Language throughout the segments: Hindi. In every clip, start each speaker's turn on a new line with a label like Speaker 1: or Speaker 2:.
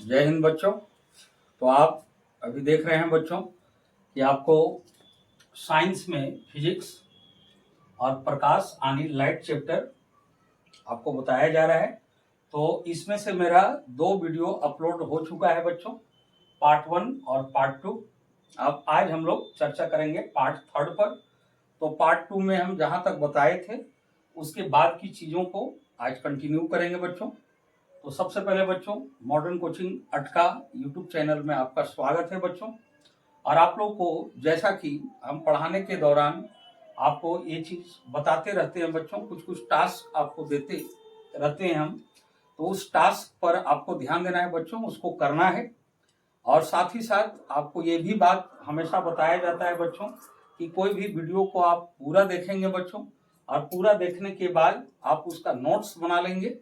Speaker 1: जय हिंद बच्चों। तो आप अभी देख रहे हैं बच्चों कि आपको साइंस में फिजिक्स और प्रकाश यानी लाइट चैप्टर आपको बताया जा रहा है। तो इसमें से मेरा 2 वीडियो अपलोड हो चुका है बच्चों, पार्ट 1 और पार्ट 2। अब आज हम लोग चर्चा करेंगे पार्ट 3 पर। तो पार्ट 2 में हम जहां तक बताए थे उसके बाद की चीज़ों को आज कंटिन्यू करेंगे बच्चों। तो सबसे पहले बच्चों, मॉडर्न कोचिंग अटका यूट्यूब चैनल में आपका स्वागत है बच्चों। और आप लोग को जैसा कि हम पढ़ाने के दौरान आपको ये चीज़ बताते रहते हैं बच्चों, कुछ टास्क आपको देते रहते हैं हम, तो उस टास्क पर आपको ध्यान देना है बच्चों, उसको करना है। और साथ ही साथ आपको ये भी बात हमेशा बताया जाता है बच्चों कि कोई भी वीडियो को आप पूरा देखेंगे बच्चों, और पूरा देखने के बाद आप उसका नोट्स बना लेंगे।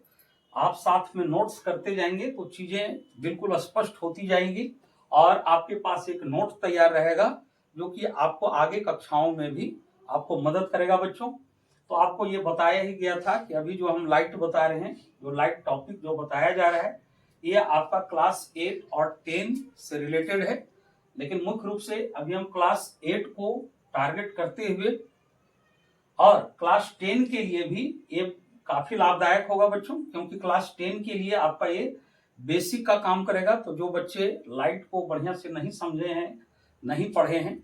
Speaker 1: आप साथ में नोट्स करते जाएंगे तो चीजें बिल्कुल स्पष्ट होती जाएंगी और आपके पास एक नोट तैयार रहेगा जो कि आपको आगे कक्षाओं में भी आपको मदद करेगा बच्चों। तो आपको ये बताया ही गया था कि अभी जो हम लाइट बता रहे हैं, जो लाइट टॉपिक जो बताया जा रहा है, ये आपका क्लास 8 और 10 से रिलेटेड है। लेकिन मुख्य रूप से अभी हम क्लास 8 को टारगेट करते हुए और क्लास 10 के लिए भी ये काफी लाभदायक होगा बच्चों, क्योंकि क्लास 10 के लिए आपका ये बेसिक का काम करेगा। तो जो बच्चे लाइट को बढ़िया से नहीं समझे हैं, नहीं पढ़े हैं,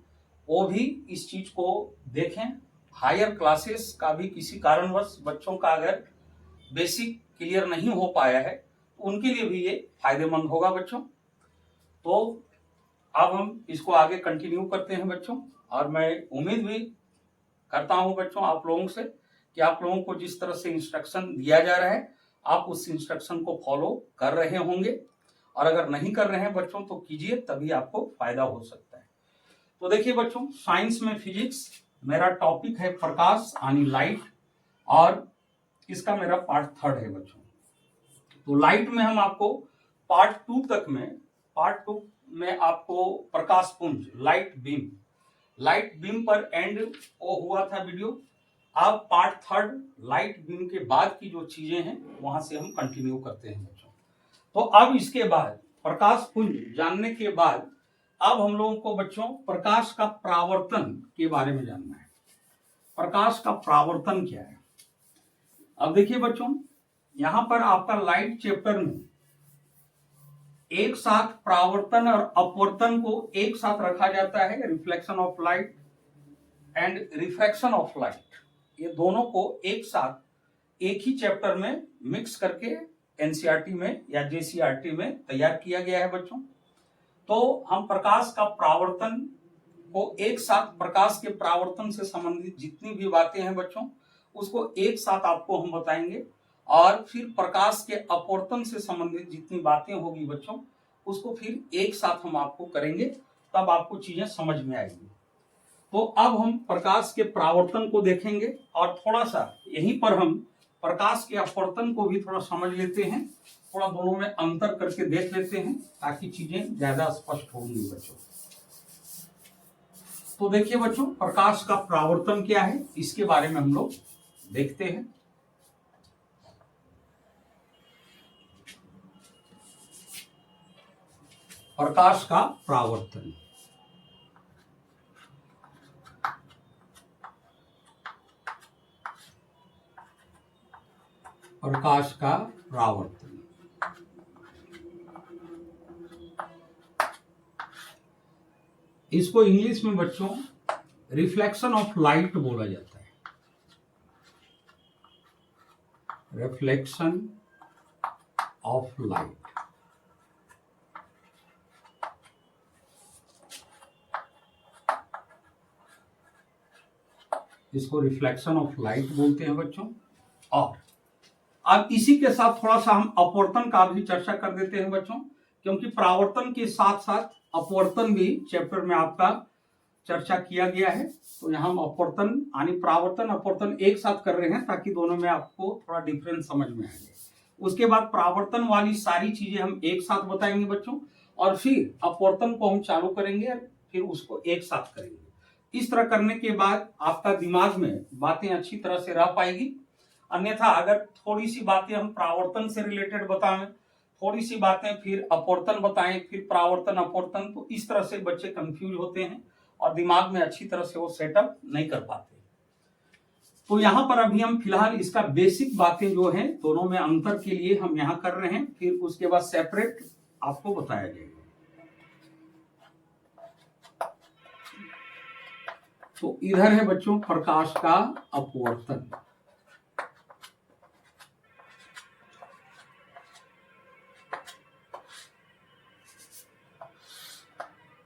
Speaker 1: वो भी इस चीज को देखें। हायर क्लासेस का भी किसी कारणवश बच्चों का अगर बेसिक क्लियर नहीं हो पाया है तो उनके लिए भी ये फायदेमंद होगा बच्चों। तो अब हम इसको आगे कंटिन्यू करते हैं बच्चों, और मैं उम्मीद भी करता हूं बच्चों आप लोगों से कि आप लोगों को जिस तरह से इंस्ट्रक्शन दिया जा रहा है आप उस इंस्ट्रक्शन को फॉलो कर रहे होंगे, और अगर नहीं कर रहे हैं बच्चों तो कीजिए, तभी आपको फायदा हो सकता है। तो देखिए बच्चों, साइंस में फिजिक्स मेरा टॉपिक है प्रकाश यानी लाइट, और इसका मेरा पार्ट 3 है बच्चों। तो लाइट में हम आपको पार्ट 2 तक में आपको प्रकाश पुंज लाइट बीम पर एंड वो हुआ था वीडियो। अब पार्ट 3 लाइट बीम के बाद की जो चीजें हैं वहां से हम कंटिन्यू करते हैं बच्चों। तो अब इसके बाद प्रकाश पुंज जानने के बाद अब हम लोगों को बच्चों प्रकाश का परावर्तन के बारे में जानना है। प्रकाश का परावर्तन क्या है? अब देखिए बच्चों, यहां पर आपका लाइट चैप्टर में एक साथ परावर्तन और अपवर्तन को एक साथ रखा जाता है, reflection of light and refraction of light. ये दोनों को एक साथ एक ही चैप्टर में मिक्स करके एनसीईआरटी में या जेसीईआरटी में तैयार किया गया है बच्चों। तो हम प्रकाश का परावर्तन को एक साथ, प्रकाश के परावर्तन से संबंधित जितनी भी बातें हैं बच्चों उसको एक साथ आपको हम बताएंगे, और फिर प्रकाश के अपवर्तन से संबंधित जितनी बातें होगी बच्चों उसको फिर एक साथ हम आपको करेंगे, तब आपको चीजें समझ में आएगी। तो अब हम प्रकाश के परावर्तन को देखेंगे, और थोड़ा सा यहीं पर हम प्रकाश के अपवर्तन को भी थोड़ा समझ लेते हैं, थोड़ा दोनों में अंतर करके देख लेते हैं ताकि चीजें ज्यादा स्पष्ट होंगी बच्चों। तो देखिए बच्चों, प्रकाश का परावर्तन क्या है इसके बारे में हम लोग देखते हैं। प्रकाश का परावर्तन, प्रकाश का परावर्तन इसको इंग्लिश में बच्चों रिफ्लेक्शन ऑफ लाइट बोला जाता है। रिफ्लेक्शन ऑफ लाइट, इसको रिफ्लेक्शन ऑफ लाइट बोलते हैं बच्चों। और अब इसी के साथ थोड़ा सा हम अपवर्तन का भी चर्चा कर देते हैं बच्चों, क्योंकि परावर्तन के साथ साथ अपवर्तन भी चैप्टर में आपका चर्चा किया गया है। तो यहाँ हम अपवर्तन यानी परावर्तन अपवर्तन एक साथ कर रहे हैं ताकि दोनों में आपको थोड़ा डिफरेंस समझ में आए। उसके बाद परावर्तन वाली सारी चीजें हम एक साथ बताएंगे बच्चों, और फिर अपवर्तन को हम चालू करेंगे, फिर उसको एक साथ करेंगे। इस तरह करने के बाद आपका दिमाग में बातें अच्छी तरह से रह पाएगी। अन्यथा अगर थोड़ी सी बातें हम परावर्तन से रिलेटेड बताएं थोड़ी सी बातें, फिर अपवर्तन बताएं, फिर परावर्तन अपवर्तन, तो इस तरह से बच्चे कंफ्यूज होते हैं और दिमाग में अच्छी तरह से वो सेटअप नहीं कर पाते। तो यहां पर अभी हम फिलहाल इसका बेसिक बातें जो हैं दोनों में अंतर के लिए हम यहां कर रहे हैं, फिर उसके बाद सेपरेट आपको बताया जाएगा। तो इधर है बच्चों प्रकाश का अपवर्तन।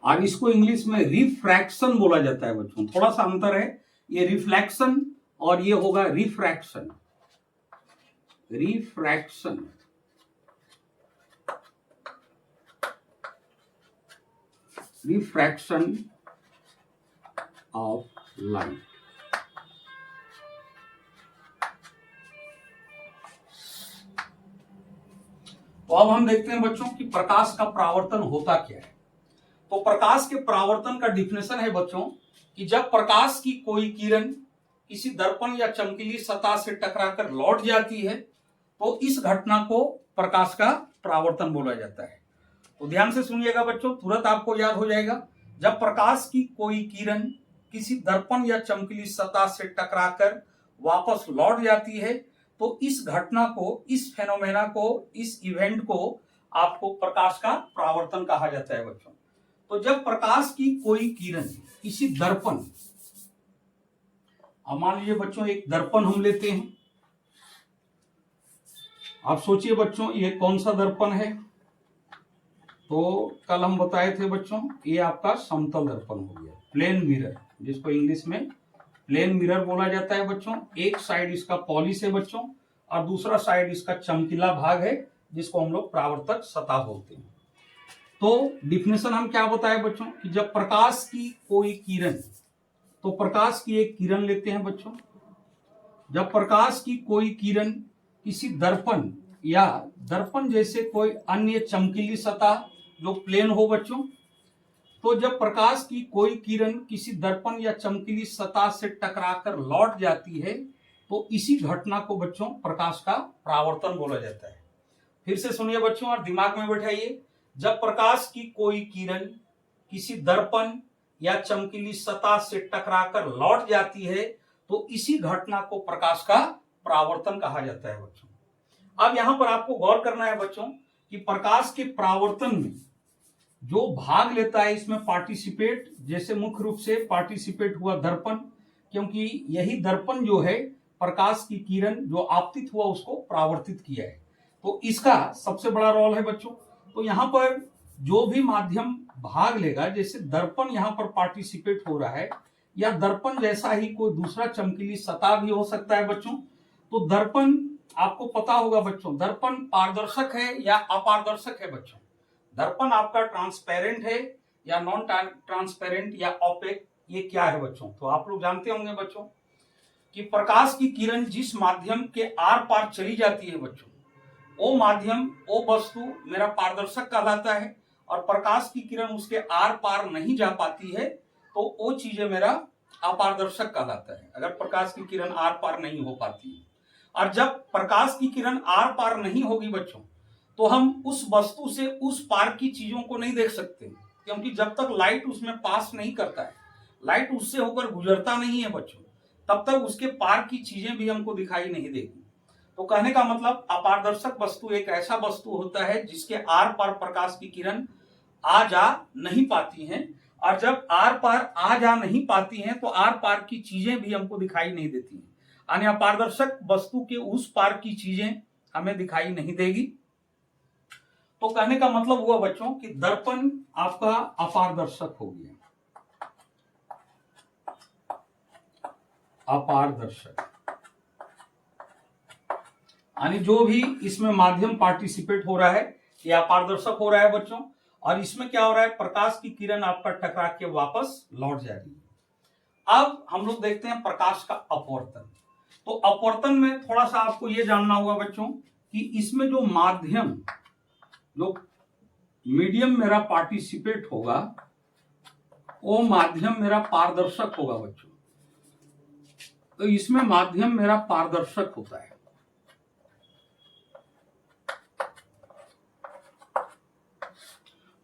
Speaker 1: और इसको इंग्लिश में रिफ्रैक्शन बोला जाता है बच्चों, थोड़ा सा अंतर है, ये रिफ्लेक्शन और ये होगा refraction. Refraction refraction of light. तो अब हम देखते हैं बच्चों कि प्रकाश का परावर्तन होता क्या है। तो प्रकाश के परावर्तन का डिफिनेशन है बच्चों कि जब प्रकाश की कोई किरण किसी दर्पण या चमकीली सतह से टकराकर लौट जाती है तो इस घटना को प्रकाश का परावर्तन बोला जाता है। तो ध्यान से सुनिएगा बच्चों, तुरंत आपको याद हो जाएगा। जब प्रकाश की कोई किरण किसी दर्पण या चमकीली सतह से टकराकर वापस लौट जाती है तो इस घटना को, इस फेनोमेना को, इस इवेंट को आपको प्रकाश का परावर्तन कहा जाता है बच्चों। तो जब प्रकाश की कोई किरण किसी दर्पण, अब मान लीजिए बच्चों एक दर्पण हम लेते हैं, आप सोचिए बच्चों ये कौन सा दर्पण है। तो कल हम बताए थे बच्चों ये आपका समतल दर्पण हो गया, प्लेन मिरर, जिसको इंग्लिश में प्लेन मिरर बोला जाता है बच्चों। एक साइड इसका पॉलिश है बच्चों और दूसरा साइड इसका चमकीला भाग है जिसको हम लोग परावर्तक सतह बोलते हैं। तो डिफिनेशन हम क्या बताए बच्चों कि जब प्रकाश की कोई किरण, तो प्रकाश की एक किरण लेते हैं बच्चों, जब प्रकाश की कोई किरण किसी दर्पण या दर्पण जैसे कोई अन्य चमकीली सतह जो प्लेन हो बच्चों, तो जब प्रकाश की कोई किरण किसी दर्पण या चमकीली सतह से टकराकर लौट जाती है तो इसी घटना को बच्चों प्रकाश का परावर्तन बोला जाता है। फिर से सुनिए बच्चों और दिमाग में बैठाइए। जब प्रकाश की कोई किरण किसी दर्पण या चमकीली सतह से टकराकर लौट जाती है तो इसी घटना को प्रकाश का परावर्तन कहा जाता है बच्चों। अब यहां पर आपको गौर करना है बच्चों कि प्रकाश के परावर्तन में जो भाग लेता है इसमें पार्टिसिपेट, जैसे मुख्य रूप से पार्टिसिपेट हुआ दर्पण, क्योंकि यही दर्पण जो है प्रकाश की किरण जो आपतित हुआ उसको परावर्तित किया है, तो इसका सबसे बड़ा रोल है बच्चों। तो यहाँ पर जो भी माध्यम भाग लेगा, जैसे दर्पण यहाँ पर पार्टिसिपेट हो रहा है या दर्पण जैसा ही कोई दूसरा चमकीली सतह भी हो सकता है बच्चों। तो दर्पण आपको पता होगा बच्चों, दर्पण पारदर्शक है या अपारदर्शक है बच्चों। दर्पण आपका ट्रांसपेरेंट है या नॉन ट्रांसपेरेंट या ओपेक, ये क्या है बच्चों। तो आप लोग जानते होंगे बच्चों कि प्रकाश की किरण जिस माध्यम के आर पार चली जाती है बच्चों, वो माध्यम, वो वस्तु मेरा पारदर्शक कहलाता है, और प्रकाश की किरण उसके आर पार नहीं जा पाती है तो वो चीजें मेरा अपारदर्शक कहलाता है, अगर प्रकाश की किरण आर पार नहीं हो पाती है। और जब प्रकाश की किरण आर पार नहीं होगी बच्चों तो हम उस वस्तु से उस पार की चीजों को नहीं देख सकते, क्योंकि जब तक लाइट उसमें पास नहीं करता है, लाइट उससे होकर गुजरता नहीं है बच्चों, तब तक उसके पार की चीजें भी हमको दिखाई नहीं देगी। तो कहने का मतलब अपारदर्शक वस्तु एक ऐसा वस्तु होता है जिसके आर पार प्रकाश की किरण आ जा नहीं पाती हैं, और जब आर पार आ जा नहीं पाती हैं तो आर पार की चीजें भी हमको दिखाई नहीं देती हैं, यानी अपारदर्शक वस्तु के उस पार की चीजें हमें दिखाई नहीं देगी। तो कहने का मतलब हुआ बच्चों कि दर्पण आपका अपारदर्शक हो गया, अपारदर्शक, यानी जो भी इसमें माध्यम पार्टिसिपेट हो रहा है ये अपारदर्शक हो रहा है बच्चों। और इसमें क्या हो रहा है, प्रकाश की किरण आपका टकरा के वापस लौट जा रही है। अब हम लोग देखते हैं प्रकाश का अपवर्तन। तो अपवर्तन में थोड़ा सा आपको ये जानना होगा बच्चों कि इसमें जो माध्यम, जो मीडियम मेरा पार्टिसिपेट होगा वो माध्यम मेरा पारदर्शक होगा बच्चों। तो इसमें माध्यम मेरा पारदर्शक होता है।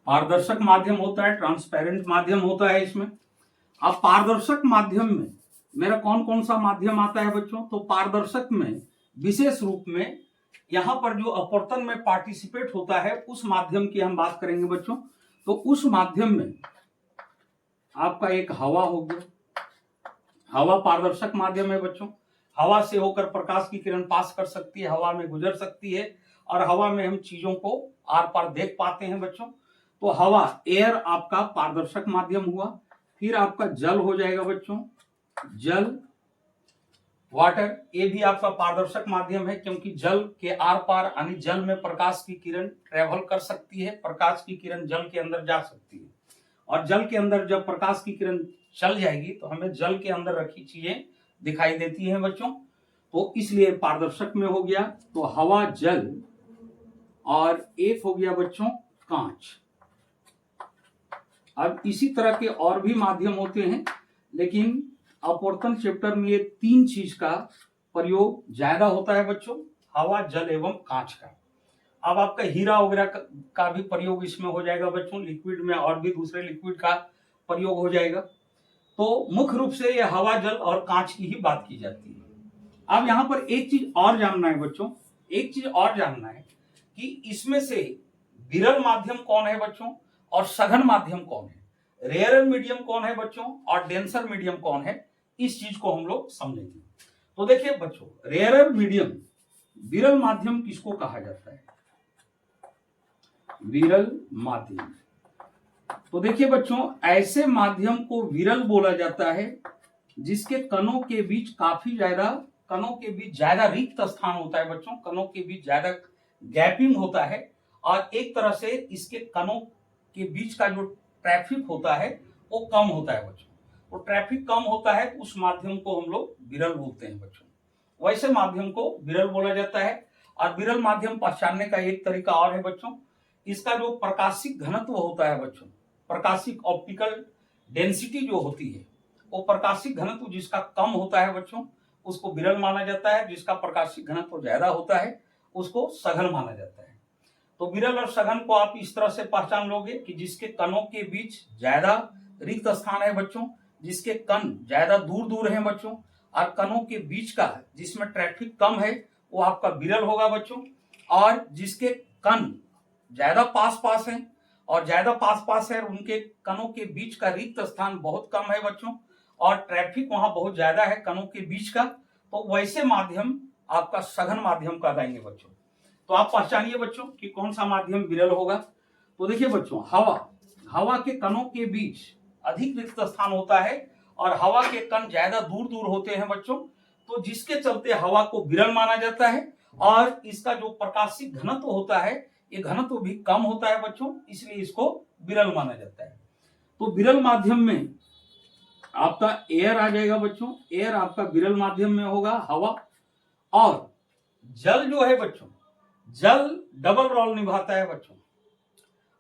Speaker 1: पारदर्शक माध्यम होता है, ट्रांसपेरेंट माध्यम होता है इसमें। अब पारदर्शक माध्यम में मेरा कौन कौन सा माध्यम आता है बच्चों? तो पारदर्शक में विशेष रूप में यहाँ पर जो अपवर्तन में पार्टिसिपेट होता है उस माध्यम की हम बात करेंगे बच्चों। तो उस माध्यम में आपका एक हवा हो गया, हवा पारदर्शक माध्यम है बच्चों। हवा से होकर प्रकाश की किरण पास कर सकती है, हवा में गुजर सकती है और हवा में हम चीजों को आर पार देख पाते हैं बच्चों। तो हवा, एयर आपका पारदर्शक माध्यम हुआ। फिर आपका जल हो जाएगा बच्चों, जल, वाटर, ये भी आपका पारदर्शक माध्यम है क्योंकि जल के आर पार यानी जल में प्रकाश की किरण ट्रेवल कर सकती है, प्रकाश की किरण जल के अंदर जा सकती है और जल के अंदर जब प्रकाश की किरण चल जाएगी तो हमें जल के अंदर रखी चीजें दिखाई देती हैं बच्चों। तो इसलिए पारदर्शक में हो गया तो हवा, जल और एक हो गया बच्चों कांच। अब इसी तरह के और भी माध्यम होते हैं लेकिन अपवर्तन चैप्टर में ये तीन चीज का प्रयोग ज्यादा होता है बच्चों, हवा, जल एवं कांच का। अब आपका हीरा वगैरह का भी प्रयोग इसमें हो जाएगा बच्चों, लिक्विड में और भी दूसरे लिक्विड का प्रयोग हो जाएगा। तो मुख्य रूप से ये हवा, जल और कांच की ही बात की जाती है। अब यहाँ पर एक चीज और जानना है बच्चों, एक चीज और जानना है कि इसमें से विरल माध्यम कौन है बच्चों और सघन माध्यम कौन है, रेयर मीडियम कौन है बच्चों और डेंसर मीडियम कौन है, इस चीज को हम लोग समझेंगे। तो देखिए बच्चों, रेयर मीडियम, विरल माध्यम किसको कहा जाता है? विरल माध्यम। तो देखिए बच्चों, ऐसे माध्यम को विरल बोला जाता है जिसके कणों के बीच कणों के बीच ज्यादा रिक्त स्थान होता है बच्चों, कणों के बीच ज्यादा गैपिंग होता है और एक तरह से इसके कणों के बीच का जो ट्रैफिक होता है वो कम होता है बच्चों। तो ट्रैफिक कम होता है उस माध्यम को हम लोग विरल बोलते हैं बच्चों। वैसे माध्यम को विरल बोला जाता है। और विरल माध्यम पहचानने का एक तरीका और है बच्चों, इसका जो प्रकाशिक घनत्व होता है बच्चों, प्रकाशिक ऑप्टिकल डेंसिटी जो होती है, वो प्रकाशिक घनत्व जिसका कम होता है बच्चों उसको विरल माना जाता है, जिसका प्रकाशिक घनत्व ज्यादा होता है उसको सघन माना जाता है। तो विरल और सघन को आप इस तरह से पहचान लोगे कि जिसके कणों के बीच ज्यादा रिक्त स्थान है बच्चों, जिसके कण ज्यादा दूर दूर हैं बच्चों, और कणों के बीच का जिसमें ट्रैफिक कम है वो आपका विरल होगा बच्चों। और जिसके कण ज्यादा पास पास हैं और ज्यादा पास पास है, उनके कणों के बीच का रिक्त स्थान बहुत कम है बच्चों और ट्रैफिक वहां बहुत ज्यादा है कणों के बीच का, तो वैसे माध्यम आपका सघन माध्यम कहलाएंगे बच्चों। तो आप पहचानिए बच्चों कि कौन सा माध्यम विरल होगा। तो देखिए बच्चों, हवा के कणों के बीच अधिक रिक्त स्थान होता है और हवा के कण ज्यादा दूर दूर होते हैं बच्चों, तो जिसके चलते हवा को विरल माना जाता है और इसका जो प्रकाशिक घनत्व होता है ये घनत्व भी कम होता है बच्चों, इसलिए इसको विरल माना जाता है। तो विरल माध्यम में आपका एयर आ जाएगा बच्चों, एयर आपका विरल माध्यम में होगा, हवा। और जल जो है बच्चों, जल डबल रोल निभाता है बच्चों।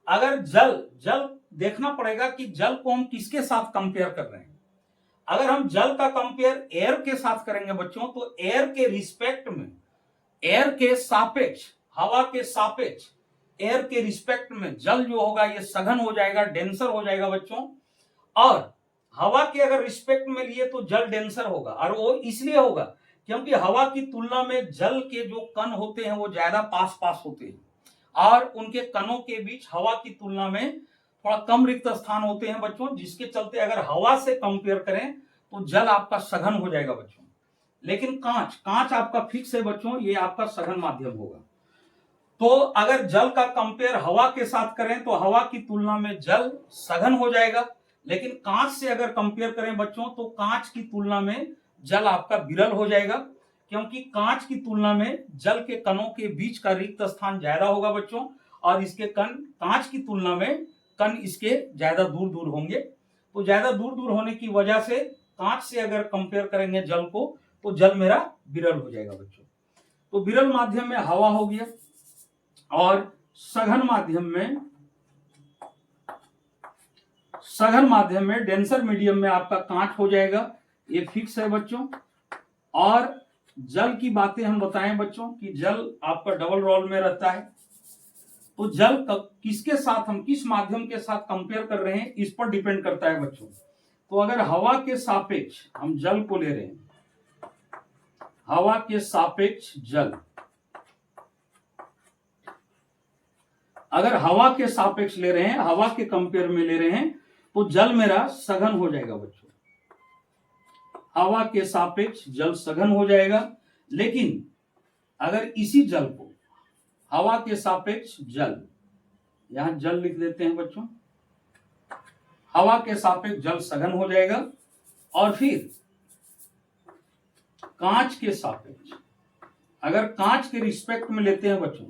Speaker 1: अगर जल देखना पड़ेगा कि जल को हम किसके साथ कंपेयर कर रहे हैं। अगर हम जल का कंपेयर एयर के साथ करेंगे बच्चों तो एयर के रिस्पेक्ट में, एयर के सापेक्ष, हवा के सापेक्ष एयर के रिस्पेक्ट में जल जो होगा ये सघन हो जाएगा, डेंसर हो जाएगा बच्चों। और हवा के अगर रिस्पेक्ट में लिए तो जल डेंसर होगा, और वो इसलिए होगा क्योंकि हवा की तुलना में जल के जो कण होते हैं वो ज्यादा पास पास होते हैं और उनके कणों के बीच हवा की तुलना में थोड़ा कम रिक्त स्थान होते हैं बच्चों, जिसके चलते अगर हवा से कंपेयर करें तो जल आपका सघन हो जाएगा बच्चों। लेकिन कांच आपका फिक्स है बच्चों, ये आपका सघन माध्यम होगा। तो अगर जल का कंपेयर हवा के साथ करें तो हवा की तुलना में जल सघन हो जाएगा, लेकिन कांच से अगर कंपेयर करें बच्चों तो कांच की तुलना में जल आपका विरल हो जाएगा, क्योंकि कांच की तुलना में जल के कणों के बीच का रिक्त स्थान ज्यादा होगा बच्चों और इसके कण, कांच की तुलना में कण इसके ज्यादा दूर दूर होंगे। तो ज्यादा दूर दूर होने की वजह से कांच से अगर कंपेयर करेंगे जल को तो जल मेरा विरल हो जाएगा बच्चों। तो विरल माध्यम में हवा हो गया और सघन माध्यम में डेंसर मीडियम में आपका कांच हो जाएगा, ये फिक्स है बच्चों। और जल की बातें हम बताएं बच्चों कि जल आपका डबल रोल में रहता है। तो जल किसके साथ, हम किस माध्यम के साथ कंपेयर कर रहे हैं, इस पर डिपेंड करता है बच्चों। तो अगर हवा के सापेक्ष हम जल को ले रहे हैं, हवा के सापेक्ष जल, अगर हवा के सापेक्ष ले रहे हैं, हवा के कंपेयर में ले रहे हैं, तो जल मेरा सघन हो जाएगा बच्चों। हवा के सापेक्ष जल सघन हो जाएगा। लेकिन अगर इसी जल को हवा के सापेक्ष जल, यहां जल लिख देते हैं बच्चों, हवा के सापेक्ष जल सघन हो जाएगा। और फिर कांच के सापेक्ष, अगर कांच के रिस्पेक्ट में लेते हैं बच्चों,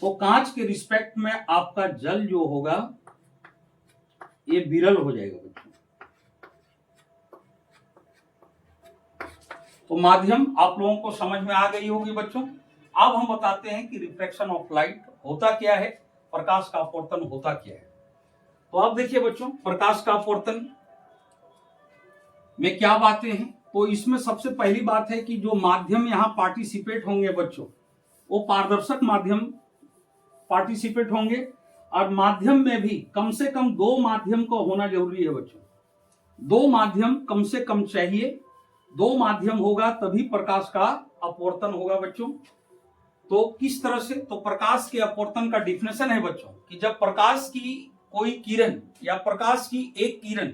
Speaker 1: तो कांच के रिस्पेक्ट में आपका जल जो होगा ये विरल हो जाएगा बच्चों। तो माध्यम आप लोगों को समझ में आ गई होगी बच्चों। अब हम बताते हैं कि रिफ्रैक्शन ऑफ लाइट होता क्या है, प्रकाश का अपवर्तन होता क्या है। तो अब देखिए बच्चों, प्रकाश का अपवर्तन में क्या बातें हैं। तो इसमें सबसे पहली बात है कि जो माध्यम यहां पार्टिसिपेट होंगे बच्चों, वो पारदर्शक माध्यम पार्टिसिपेट होंगे। और माध्यम में भी कम से कम 2 माध्यम को होना जरूरी है बच्चों। 2 माध्यम कम से कम चाहिए, 2 माध्यम होगा तभी प्रकाश का अपवर्तन होगा बच्चों। तो किस तरह से, तो प्रकाश के अपवर्तन का डिफिनेशन है बच्चों कि जब प्रकाश की कोई किरण या प्रकाश की एक किरण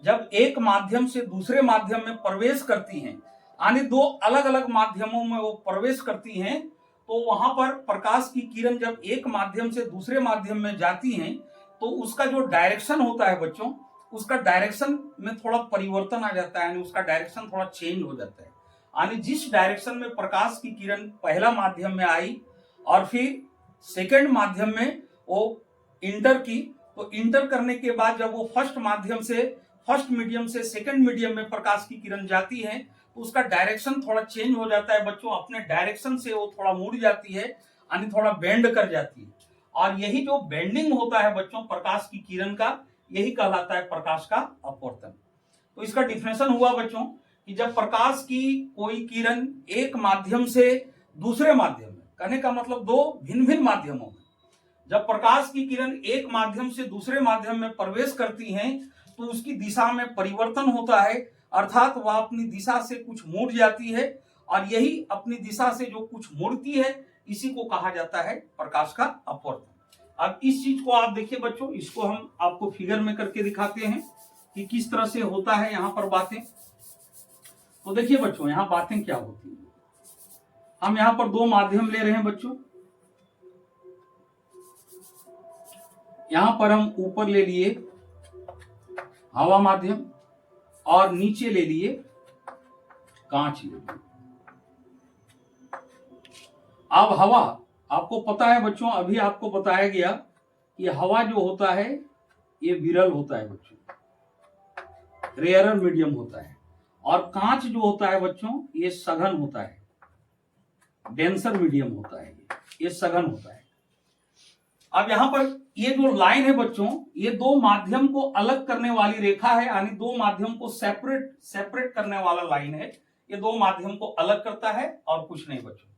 Speaker 1: जब एक माध्यम से दूसरे माध्यम में प्रवेश करती हैं, यानी 2 अलग अलग माध्यमों में वो प्रवेश करती हैं, तो वहां पर प्रकाश की किरण जब एक माध्यम से दूसरे माध्यम में जाती हैं, तो उसका जो डायरेक्शन होता है बच्चों, उसका डायरेक्शन में थोड़ा परिवर्तन आ जाता है, यानी उसका डायरेक्शन थोड़ा चेंज हो जाता है। यानी जिस डायरेक्शन में प्रकाश की किरण पहला माध्यम में आई और फिर सेकंड माध्यम में वो इंटर की, तो इंटर करने के बाद जब वो फर्स्ट मीडियम से सेकंड मीडियम में प्रकाश की किरण जाती है, तो उसका डायरेक्शन थोड़ा चेंज हो जाता है बच्चों। अपने डायरेक्शन से वो थोड़ा मुड़ जाती है, यानी थोड़ा बेंड कर जाती है। और यही जो बेंडिंग होता है बच्चों प्रकाश की किरण का, यही कहलाता है प्रकाश का अपवर्तन। तो इसका डिफिनेशन हुआ बच्चों कि जब प्रकाश की कोई किरण एक माध्यम से दूसरे माध्यम में, कहने का मतलब 2 भिन्न भिन्न माध्यमों में, जब प्रकाश की किरण एक माध्यम से दूसरे माध्यम में प्रवेश करती हैं, तो उसकी दिशा में परिवर्तन होता है, अर्थात वह अपनी दिशा से कुछ मुड़ जाती है। और यही अपनी दिशा से जो कुछ मुड़ती है, इसी को कहा जाता है प्रकाश का अपवर्तन। अब इस चीज को आप देखिए बच्चों, इसको हम आपको फिगर में करके दिखाते हैं कि किस तरह से होता है यहां पर बातें। तो देखिए बच्चों, यहां बातें क्या होती हैं। हम यहां पर 2 माध्यम ले रहे हैं बच्चों। यहां पर हम ऊपर ले लिए हवा माध्यम और नीचे ले लिए कांच ले लिए। अब हवा, आपको पता है बच्चों, अभी आपको बताया गया कि हवा जो होता है ये विरल होता है बच्चों, रेयरर मीडियम होता है। और कांच जो होता है बच्चों ये सघन होता है, डेंसर मीडियम होता है, ये सघन होता है। अब यहां पर ये जो लाइन है बच्चों, ये 2 माध्यम को अलग करने वाली रेखा है, यानी 2 माध्यम को सेपरेट करने वाला लाइन है। ये 2 माध्यम को अलग करता है और कुछ नहीं बच्चों।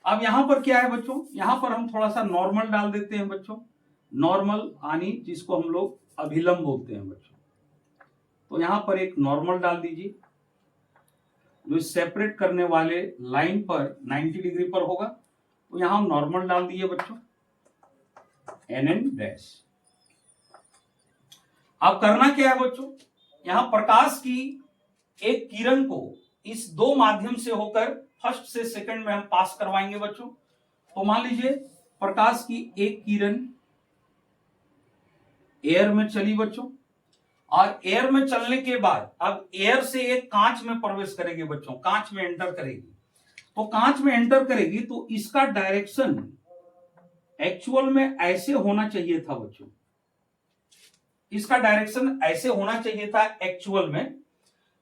Speaker 1: अब यहां पर क्या है बच्चों, यहां पर हम थोड़ा सा नॉर्मल डाल देते हैं बच्चों, नॉर्मल यानी जिसको हम लोग अभिलंब बोलते हैं बच्चों। तो यहां पर एक नॉर्मल डाल दीजिए जो सेपरेट करने वाले लाइन पर 90 डिग्री पर होगा। तो यहां नॉर्मल डाल दिए बच्चों, NN डैश। अब करना क्या है बच्चों, यहां प्रकाश की एक किरण को इस 2 माध्यम से होकर फर्स्ट से सेकंड में हम पास करवाएंगे बच्चों। तो मान लीजिए प्रकाश की एक किरण एयर में चली बच्चों, और एयर में चलने के बाद अब एयर से एक कांच में प्रवेश करेगी बच्चों, कांच में एंटर करेगी। तो कांच में एंटर करेगी तो इसका डायरेक्शन एक्चुअल में ऐसे होना चाहिए था बच्चों, इसका डायरेक्शन ऐसे होना चाहिए था एक्चुअल में।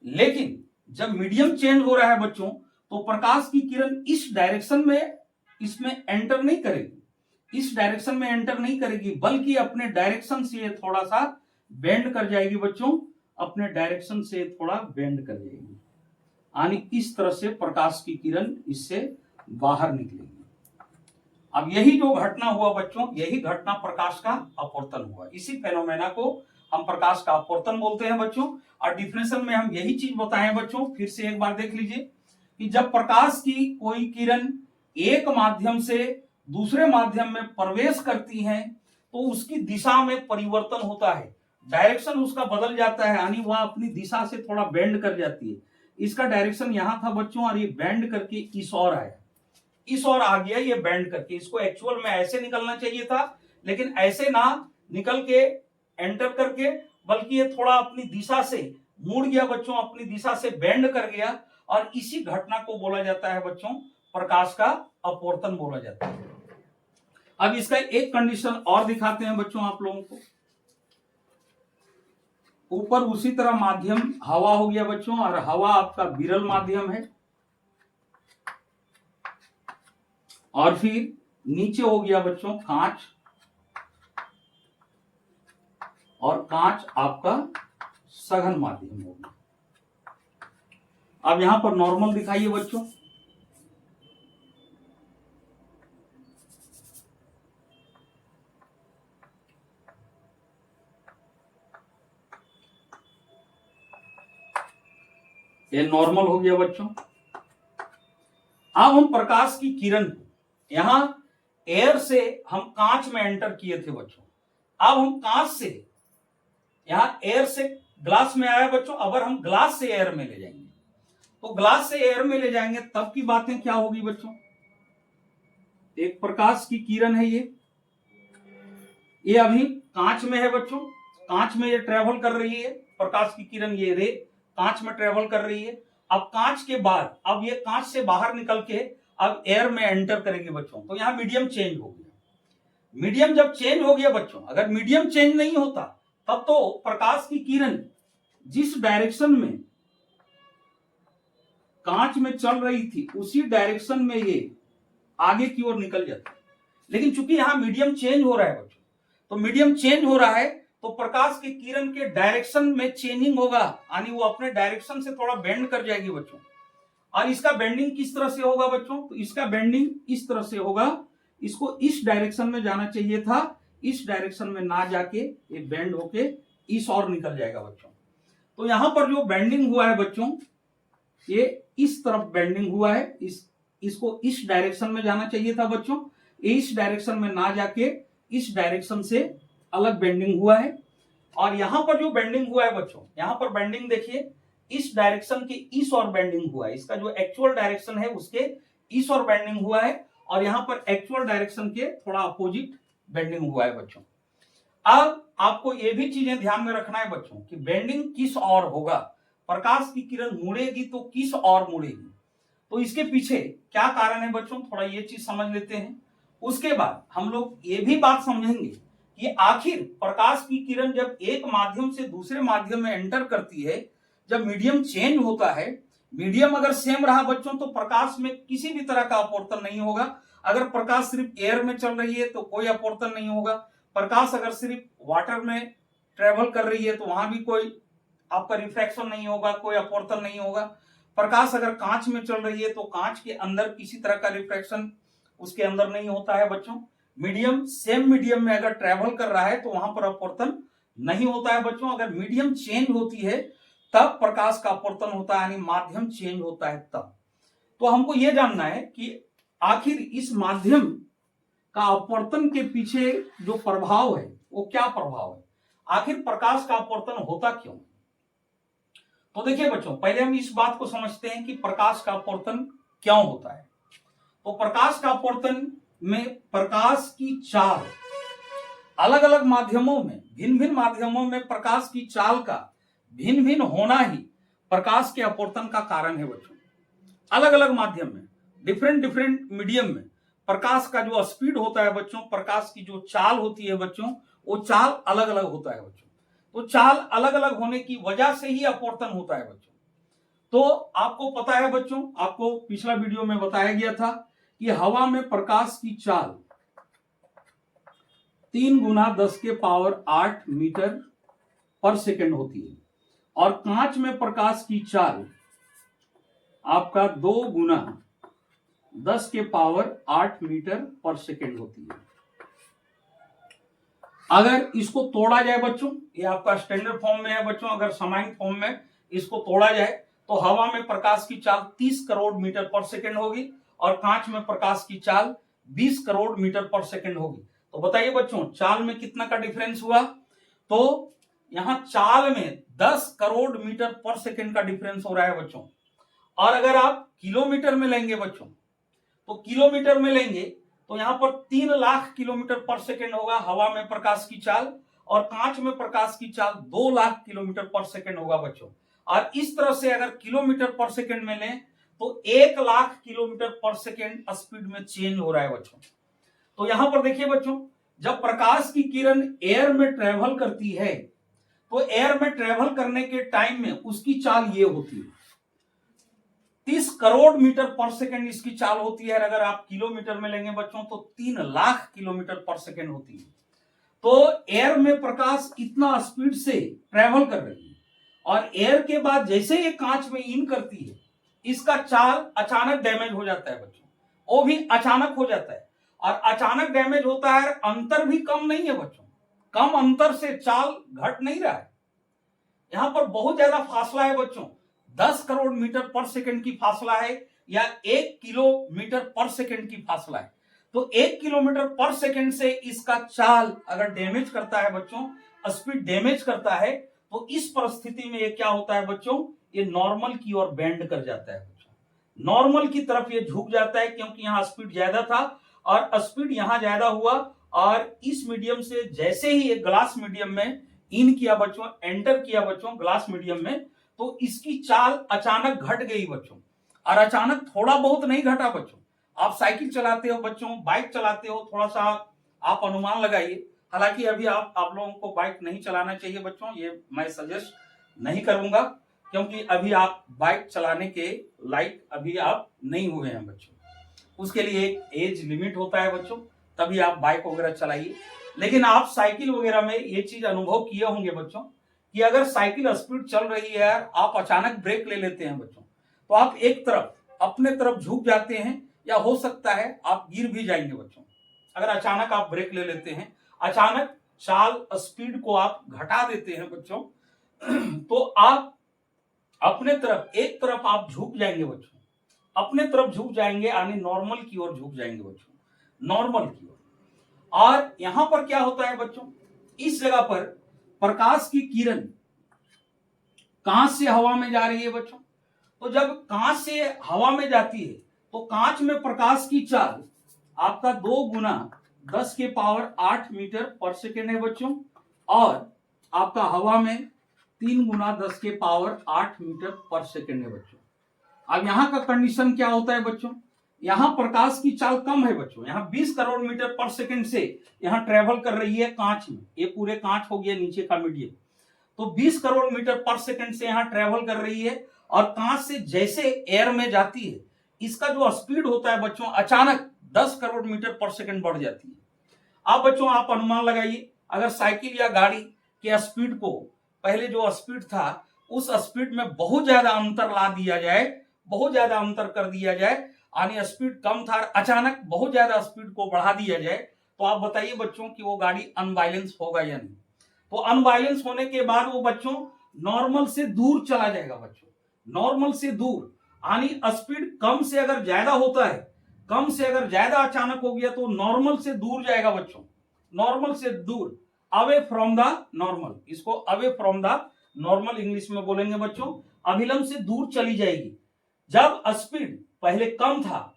Speaker 1: लेकिन जब मीडियम चेंज हो रहा है बच्चों, तो प्रकाश की किरण इस डायरेक्शन में इसमें एंटर नहीं करेगी, इस डायरेक्शन में एंटर नहीं करेगी, बल्कि अपने डायरेक्शन से थोड़ा सा बेंड कर जाएगी बच्चों, अपने डायरेक्शन से थोड़ा बेंड कर जाएगी, यानी इस तरह से प्रकाश की किरण इससे बाहर निकलेगी। अब यही जो घटना हुआ बच्चों, यही घटना प्रकाश का अपवर्तन हुआ। इसी फेनोमेना को हम प्रकाश का अपवर्तन बोलते हैं बच्चों। और डिफिनेशन में हम यही चीज बताए बच्चों, फिर से एक बार देख लीजिए कि जब प्रकाश की कोई किरण एक माध्यम से दूसरे माध्यम में प्रवेश करती है तो उसकी दिशा में परिवर्तन होता है, डायरेक्शन उसका बदल जाता है, यानी वह अपनी दिशा से थोड़ा बेंड कर जाती है। इसका डायरेक्शन यहां था बच्चों और ये बेंड करके इस ओर आया, इस ओर आ गया ये बेंड करके। इसको एक्चुअल में ऐसे निकलना चाहिए था, लेकिन ऐसे ना निकल के एंटर करके, बल्कि ये थोड़ा अपनी दिशा से मुड़ गया बच्चों, अपनी दिशा से बेंड कर गया। और इसी घटना को बोला जाता है बच्चों प्रकाश का अपवर्तन बोला जाता है। अब इसका एक कंडीशन और दिखाते हैं बच्चों आप लोगों को। ऊपर उसी तरह माध्यम हवा हो गया बच्चों, और हवा आपका विरल माध्यम है। और फिर नीचे हो गया बच्चों कांच, और कांच आपका सघन माध्यम हो गया। अब यहां पर नॉर्मल दिखाइए बच्चों। ये नॉर्मल हो गया बच्चों। अब हम प्रकाश की किरण को यहां एयर से हम कांच में एंटर किए थे बच्चों। अब हम कांच से यहां एयर से ग्लास में आया बच्चों। अगर हम ग्लास से एयर में ले जाएंगे तो ग्लास से एयर में ले जाएंगे तब की बातें क्या होगी बच्चों। एक प्रकाश की किरण है ये अभी कांच में है बच्चों, कांच में ये ट्रेवल कर रही है प्रकाश की किरण, ये रे कांच में ट्रेवल कर रही है। अब कांच के बाद अब ये कांच से बाहर निकल के अब एयर में एंटर करेंगे बच्चों, तो यहां मीडियम चेंज हो गया। मीडियम जब चेंज हो गया बच्चों, अगर मीडियम चेंज नहीं होता तब तो प्रकाश की किरण जिस डायरेक्शन में कांच में चल रही थी उसी डायरेक्शन में ये आगे की ओर निकल जाती। लेकिन चूंकि यहां मीडियम चेंज हो रहा है बच्चों, तो मीडियम चेंज हो रहा है तो प्रकाश की किरण के डायरेक्शन में चेंजिंग होगा, यानी वो अपने डायरेक्शन से थोड़ा बेंड कर जाएगी बच्चों। और इसका बेंडिंग किस तरह से होगा बच्चों, तो इसका बेंडिंग इस तरह से होगा। इसको इस डायरेक्शन में जाना चाहिए था, इस डायरेक्शन में ना जाके ये बेंड होके इस और निकल जाएगा बच्चों। तो यहां पर जो बेंडिंग हुआ है बच्चों, ये इस तरफ बेंडिंग हुआ है, इसको इस डायरेक्शन में जाना चाहिए था बच्चों, इस डायरेक्शन में ना जाके इस डायरेक्शन से अलग बेंडिंग हुआ है। और यहां पर जो बेंडिंग हुआ है बच्चों, यहां पर बेंडिंग देखिए इस डायरेक्शन के इस और बेंडिंग हुआ है, इसका जो एक्चुअल डायरेक्शन है उसके इस और बेंडिंग हुआ है, और यहां पर एक्चुअल डायरेक्शन के थोड़ा अपोजिट बेंडिंग हुआ है बच्चों। अब आपको ये भी चीजें ध्यान में रखना है बच्चों कि बेंडिंग किस और होगा, प्रकाश की किरण मुड़ेगी तो किस और मुड़ेगी, तो इसके पीछे क्या कारण है बच्चों, थोड़ा ये चीज समझ लेते हैं। उसके बाद हम लोग ये भी बात समझेंगे कि आखिर प्रकाश की किरण जब एक माध्यम से दूसरे माध्यम में एंटर करती है, जब मीडियम चेंज होता है, मीडियम अगर सेम रहा बच्चों तो प्रकाश में किसी भी तरह का अपवर्तन नहीं होगा। अगर प्रकाश सिर्फ एयर में चल रही है तो कोई अपवर्तन नहीं होगा। प्रकाश अगर सिर्फ वाटर में ट्रेवल कर रही है तो वहां भी कोई आपका रिफ्रैक्शन नहीं होगा, कोई अपवर्तन नहीं होगा। प्रकाश अगर कांच में चल रही है तो कांच के अंदर किसी तरह का रिफ्रैक्शन उसके अंदर नहीं होता है बच्चों। मीडियम सेम मीडियम में अगर ट्रेवल कर रहा है तो वहां पर अपवर्तन नहीं होता है बच्चों। अगर मीडियम चेंज होती है तब प्रकाश का अपवर्तन होता है, यानी माध्यम चेंज होता है तब। तो हमको यह जानना है कि आखिर इस माध्यम का अपवर्तन के पीछे जो प्रभाव है वो क्या प्रभाव है, आखिर प्रकाश का अपवर्तन होता क्यों। तो देखिए बच्चों, पहले हम इस बात को समझते हैं कि प्रकाश का अपवर्तन क्यों होता है। तो प्रकाश का अपवर्तन में प्रकाश की चाल अलग अलग माध्यमों में, भिन्न भिन्न माध्यमों में प्रकाश की चाल का भिन्न भिन्न होना ही प्रकाश के अपवर्तन का कारण है बच्चों। अलग अलग माध्यम में, डिफरेंट डिफरेंट मीडियम में प्रकाश का जो स्पीड होता है बच्चों, प्रकाश की जो चाल होती है बच्चों, वो चाल अलग अलग होता है बच्चों। तो चाल अलग अलग होने की वजह से ही अपवर्तन होता है बच्चों। तो आपको पता है बच्चों, आपको पिछला वीडियो में बताया गया था कि हवा में प्रकाश की चाल 3 गुना 10 के पावर 8 मीटर पर सेकंड होती है, और कांच में प्रकाश की चाल आपका 2 गुना 10 के पावर 8 मीटर पर सेकेंड होती है। अगर इसको तोड़ा जाए बच्चों, ये आपका स्टैंडर्ड फॉर्म में है बच्चों, अगर सामान्य फॉर्म में इसको तोड़ा जाए तो हवा में प्रकाश की चाल 30 करोड़ मीटर पर सेकेंड होगी और कांच में प्रकाश की चाल 20 करोड़ मीटर पर सेकेंड होगी। तो बताइए बच्चों, चाल में कितना का डिफरेंस हुआ? तो यहां चाल में 10 करोड़ मीटर पर सेकेंड का डिफरेंस हो रहा है बच्चों। और अगर आप किलोमीटर में लेंगे बच्चों, तो किलोमीटर में लेंगे तो यहां पर 3 लाख किलोमीटर पर सेकेंड होगा हवा में प्रकाश की चाल, और कांच में प्रकाश की चाल 2 लाख किलोमीटर पर सेकेंड होगा बच्चों। और इस तरह से अगर किलोमीटर पर सेकेंड में लें तो 1 लाख किलोमीटर पर सेकेंड स्पीड में चेंज हो रहा है बच्चों। तो यहां पर देखिए बच्चों, जब प्रकाश की किरण एयर में ट्रेवल करती है तो एयर में ट्रेवल करने के टाइम में उसकी चाल ये होती है, 30 करोड़ मीटर पर सेकेंड इसकी चाल होती है। अगर आप किलोमीटर में लेंगे बच्चों तो 3 लाख किलोमीटर पर सेकेंड होती है। तो एयर में प्रकाश इतना स्पीड से ट्रेवल कर रही है, और एयर के बाद जैसे ये कांच में इन करती है, इसका चाल अचानक डैमेज हो जाता है बच्चों, वो भी अचानक हो जाता है। और अचानक डैमेज होता है, अंतर भी कम नहीं है बच्चों, कम अंतर से चाल घट नहीं रहा है। यहां पर बहुत ज्यादा फासला है बच्चों, 10 करोड़ मीटर पर सेकंड की फासला है या 1 किलोमीटर पर सेकंड की फासला है। तो 1 किलोमीटर पर सेकंड से इसका चाल अगर डैमेज करता है बच्चों, स्पीड डैमेज करता है, तो इस परिस्थिति में ये क्या होता है बच्चों, ये नॉर्मल की ओर बेंड कर जाता है बच्चों, नॉर्मल की तरफ ये झुक जाता है, क्योंकि यहां स्पीड ज्यादा था और स्पीड यहां ज्यादा हुआ। और इस मीडियम से जैसे ही ये ग्लास मीडियम में इन किया बच्चों, एंटर किया बच्चों ग्लास मीडियम में, तो इसकी चाल अचानक घट गई बच्चों। और अचानक थोड़ा बहुत नहीं घटा बच्चों, आप साइकिल चलाते हो बच्चों, बाइक चलाते हो, थोड़ा सा आप अनुमान लगाइए। हालांकि अभी आप लोगों को बाइक नहीं चलाना चाहिए बच्चों, ये मैं सजेस्ट नहीं करूंगा, क्योंकि अभी आप बाइक चलाने के लायक अभी आप नहीं हुए हैं बच्चों। उसके लिए एक एज लिमिट होता है बच्चों, तभी आप बाइक वगैरह चलाइए। लेकिन आप साइकिल वगैरह में ये चीज अनुभव किए होंगे बच्चों कि अगर साइकिल स्पीड चल रही है, आप अचानक ब्रेक ले लेते हैं बच्चों, तो आप एक तरफ अपने तरफ झुक जाते हैं, या हो सकता है आप गिर भी जाएंगे बच्चों। अगर अचानक आप ब्रेक ले लेते हैं, अचानक चाल स्पीड को आप घटा देते हैं बच्चों, तो आप अपने तरफ एक तरफ आप झुक जाएंगे बच्चों, अपने तरफ झुक जाएंगे, यानी नॉर्मल की ओर झुक जाएंगे बच्चों, नॉर्मल की ओर। और यहां पर क्या होता है बच्चों, इस जगह पर प्रकाश की किरण कांच से हवा में जा रही है बच्चों। तो जब कांच से हवा में जाती है तो कांच में प्रकाश की चाल आपका 2 गुना 10 के पावर 8 मीटर पर सेकेंड है बच्चों, और आपका हवा में 3 गुना 10 के पावर 8 मीटर पर सेकेंड है बच्चों। अब यहां का कंडीशन क्या होता है बच्चों, यहां प्रकाश की चाल कम है बच्चों, यहां 20 करोड़ मीटर पर सेकेंड से यहां ट्रेवल कर रही है कांच में, ये पूरे कांच हो गया नीचे का मीडियम, तो 20 करोड़ मीटर पर सेकेंड से यहां ट्रेवल कर रही है, और कांच से जैसे एयर में जाती है, इसका जो स्पीड होता है बच्चों अचानक 10 करोड़ मीटर पर सेकेंड बढ़ जाती है। अब बच्चों आप अनुमान लगाइए, अगर साइकिल या गाड़ी के स्पीड को पहले जो स्पीड था उस स्पीड में बहुत ज्यादा अंतर ला दिया जाए, बहुत ज्यादा अंतर कर दिया जाए, यानी स्पीड कम था, अचानक बहुत ज्यादा स्पीड को बढ़ा दिया जाए, तो आप बताइए बच्चों कि वो गाड़ी अनबैलेंस होगा या नहीं। तो अनबैलेंस होने के बाद वो बच्चों नॉर्मल से दूर चला जाएगा बच्चों, नॉर्मल से दूर, यानी स्पीड कम से अगर ज्यादा होता है, कम से अगर ज्यादा अचानक हो गया तो नॉर्मल से दूर जाएगा बच्चों, नॉर्मल से दूर, अवे फ्रॉम द नॉर्मल, इसको away from the normal English में बोलेंगे बच्चों, अभिलंब से दूर चली जाएगी। जब स्पीड पहले कम था,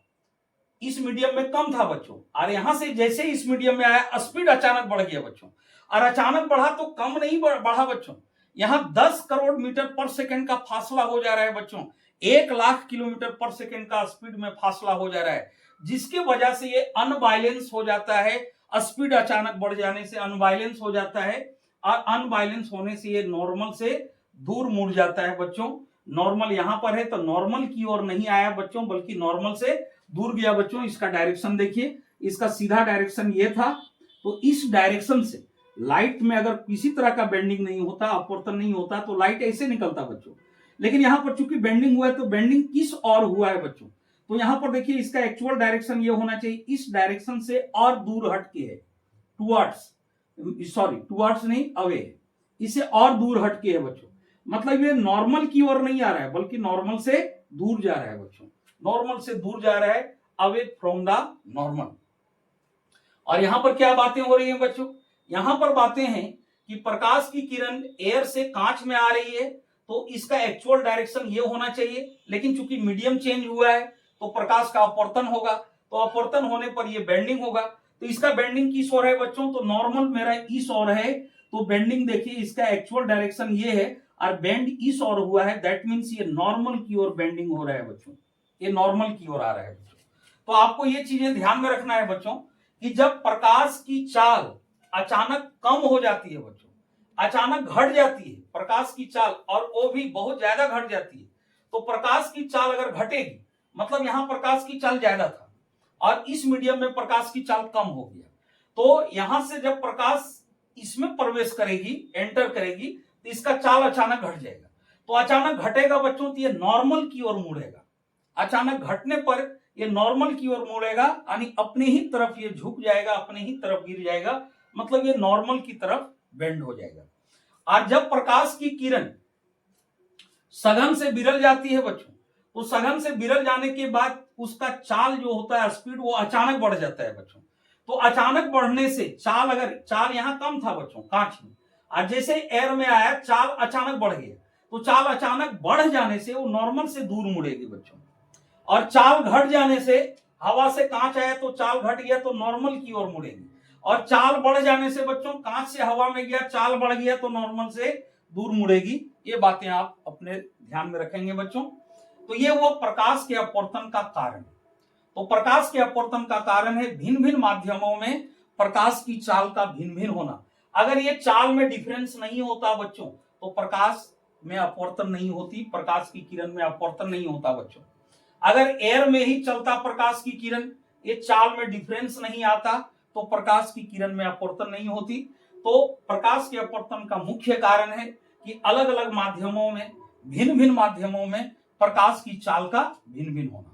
Speaker 1: इस मीडियम में कम था बच्चों, और यहां से जैसे इस मीडियम में आया स्पीड अचानक बढ़ गया बच्चों, और अचानक बढ़ा तो कम नहीं बढ़ा बच्चों, यहां 10 करोड़ मीटर पर सेकंड का फासला हो जा रहा है बच्चों, 1 लाख किलोमीटर पर सेकंड का स्पीड में फासला हो जा रहा है, जिसके वजह से ये अनबैलेंस हो जाता है, स्पीड अचानक बढ़ जाने से अनबैलेंस हो जाता है, और अनबैलेंस होने से ये नॉर्मल से दूर मुड़ जाता है बच्चों। नॉर्मल यहां पर है तो नॉर्मल की ओर नहीं आया बच्चों, बल्कि नॉर्मल से दूर गया बच्चों। इसका डायरेक्शन देखिए, इसका सीधा डायरेक्शन ये था, तो इस डायरेक्शन से लाइट में अगर किसी तरह का बेंडिंग नहीं होता, अपवर्तन नहीं होता, तो लाइट ऐसे निकलता बच्चों। लेकिन यहां पर चूंकि बेंडिंग हुआ है, तो बेंडिंग किस ओर हुआ है बच्चों, तो यहां पर देखिए इसका एक्चुअल डायरेक्शन ये होना चाहिए, इस डायरेक्शन से और दूर हट के है, टुवर्ड्स नहीं, अवे, इससे और दूर हट के है बच्चों। मतलब ये नॉर्मल की ओर नहीं आ रहा है, बल्कि नॉर्मल से दूर जा रहा है बच्चों, नॉर्मल से दूर जा रहा है, अवे फ्रॉम द नॉर्मल। और यहां पर क्या बातें हो रही हैं बच्चों, यहां पर बातें हैं कि प्रकाश की किरण एयर से कांच में आ रही है, तो इसका एक्चुअल डायरेक्शन ये होना चाहिए, लेकिन चूंकि मीडियम चेंज हुआ है तो प्रकाश का अपवर्तन होगा, तो अपवर्तन होने पर ये बेंडिंग होगा। तो इसका बेंडिंग किस ओर है बच्चों, तो नॉर्मल मेरा इस ओर है, तो बेंडिंग देखिए इसका एक्चुअल डायरेक्शन ये है और बेंड इस ओर हुआ है, दैट मींस ये नॉर्मल की ओर बेंडिंग हो रहा है बच्चों, ये नॉर्मल की ओर आ रहा है बच्चों। तो आपको ये चीजें ध्यान में रखना है बच्चों कि जब प्रकाश की चाल अचानक कम हो जाती है बच्चों, अचानक घट जाती है प्रकाश की चाल, और वो भी बहुत ज्यादा घट जाती है, तो प्रकाश की चाल अगर घटेगी, मतलब यहां प्रकाश की चाल ज्यादा था और इस मीडियम में प्रकाश की चाल कम हो गया, तो यहां से जब प्रकाश इसमें प्रवेश करेगी, एंटर करेगी, तो इसका चाल अचानक घट जाएगा। तो अचानक घटेगा बच्चों तो ये नॉर्मल की ओर मुड़ेगा, अचानक घटने पर ये नॉर्मल की ओर मुड़ेगा, यानी अपने ही तरफ ये झुक जाएगा, अपने ही तरफ गिर जाएगा, मतलब ये नॉर्मल की तरफ बेंड हो जाएगा। और जब प्रकाश की किरण सघन से विरल जाती है बच्चों, तो सघन से विरल जाने के बाद उसका चाल जो होता है, स्पीड, वो अचानक बढ़ जाता है बच्चों। तो अचानक बढ़ने से चाल, अगर चाल यहां कम था बच्चों कांच में, और जैसे एयर में आया चाल अचानक बढ़ गया, तो चाल अचानक बढ़ जाने से वो नॉर्मल से दूर मुड़ेगी बच्चों। और चाल घट जाने से, हवा से कांच आया तो चाल घट गया तो नॉर्मल की ओर मुड़ेगी, और चाल बढ़ जाने से बच्चों कांच से हवा में गया, चाल बढ़ गया तो नॉर्मल से दूर मुड़ेगी। ये बातें आप अपने ध्यान में रखेंगे बच्चों। तो ये वो प्रकाश के अपवर्तन का कारण। तो प्रकाश के अपवर्तन का कारण है भिन्न भिन्न माध्यमों में प्रकाश की चाल का भिन्न भिन्न होना। अगर ये चाल में डिफरेंस नहीं होता बच्चों, तो प्रकाश में अपवर्तन नहीं होती, प्रकाश की किरण में अपवर्तन नहीं होता बच्चों। अगर एयर में ही चलता प्रकाश की किरण, ये चाल में डिफरेंस नहीं आता, तो प्रकाश की किरण में अपवर्तन नहीं होती। तो प्रकाश के अपवर्तन का मुख्य कारण है कि अलग अलग माध्यमों में, भिन्न भिन्न माध्यमों में प्रकाश की चाल का भिन्न भिन्न होना।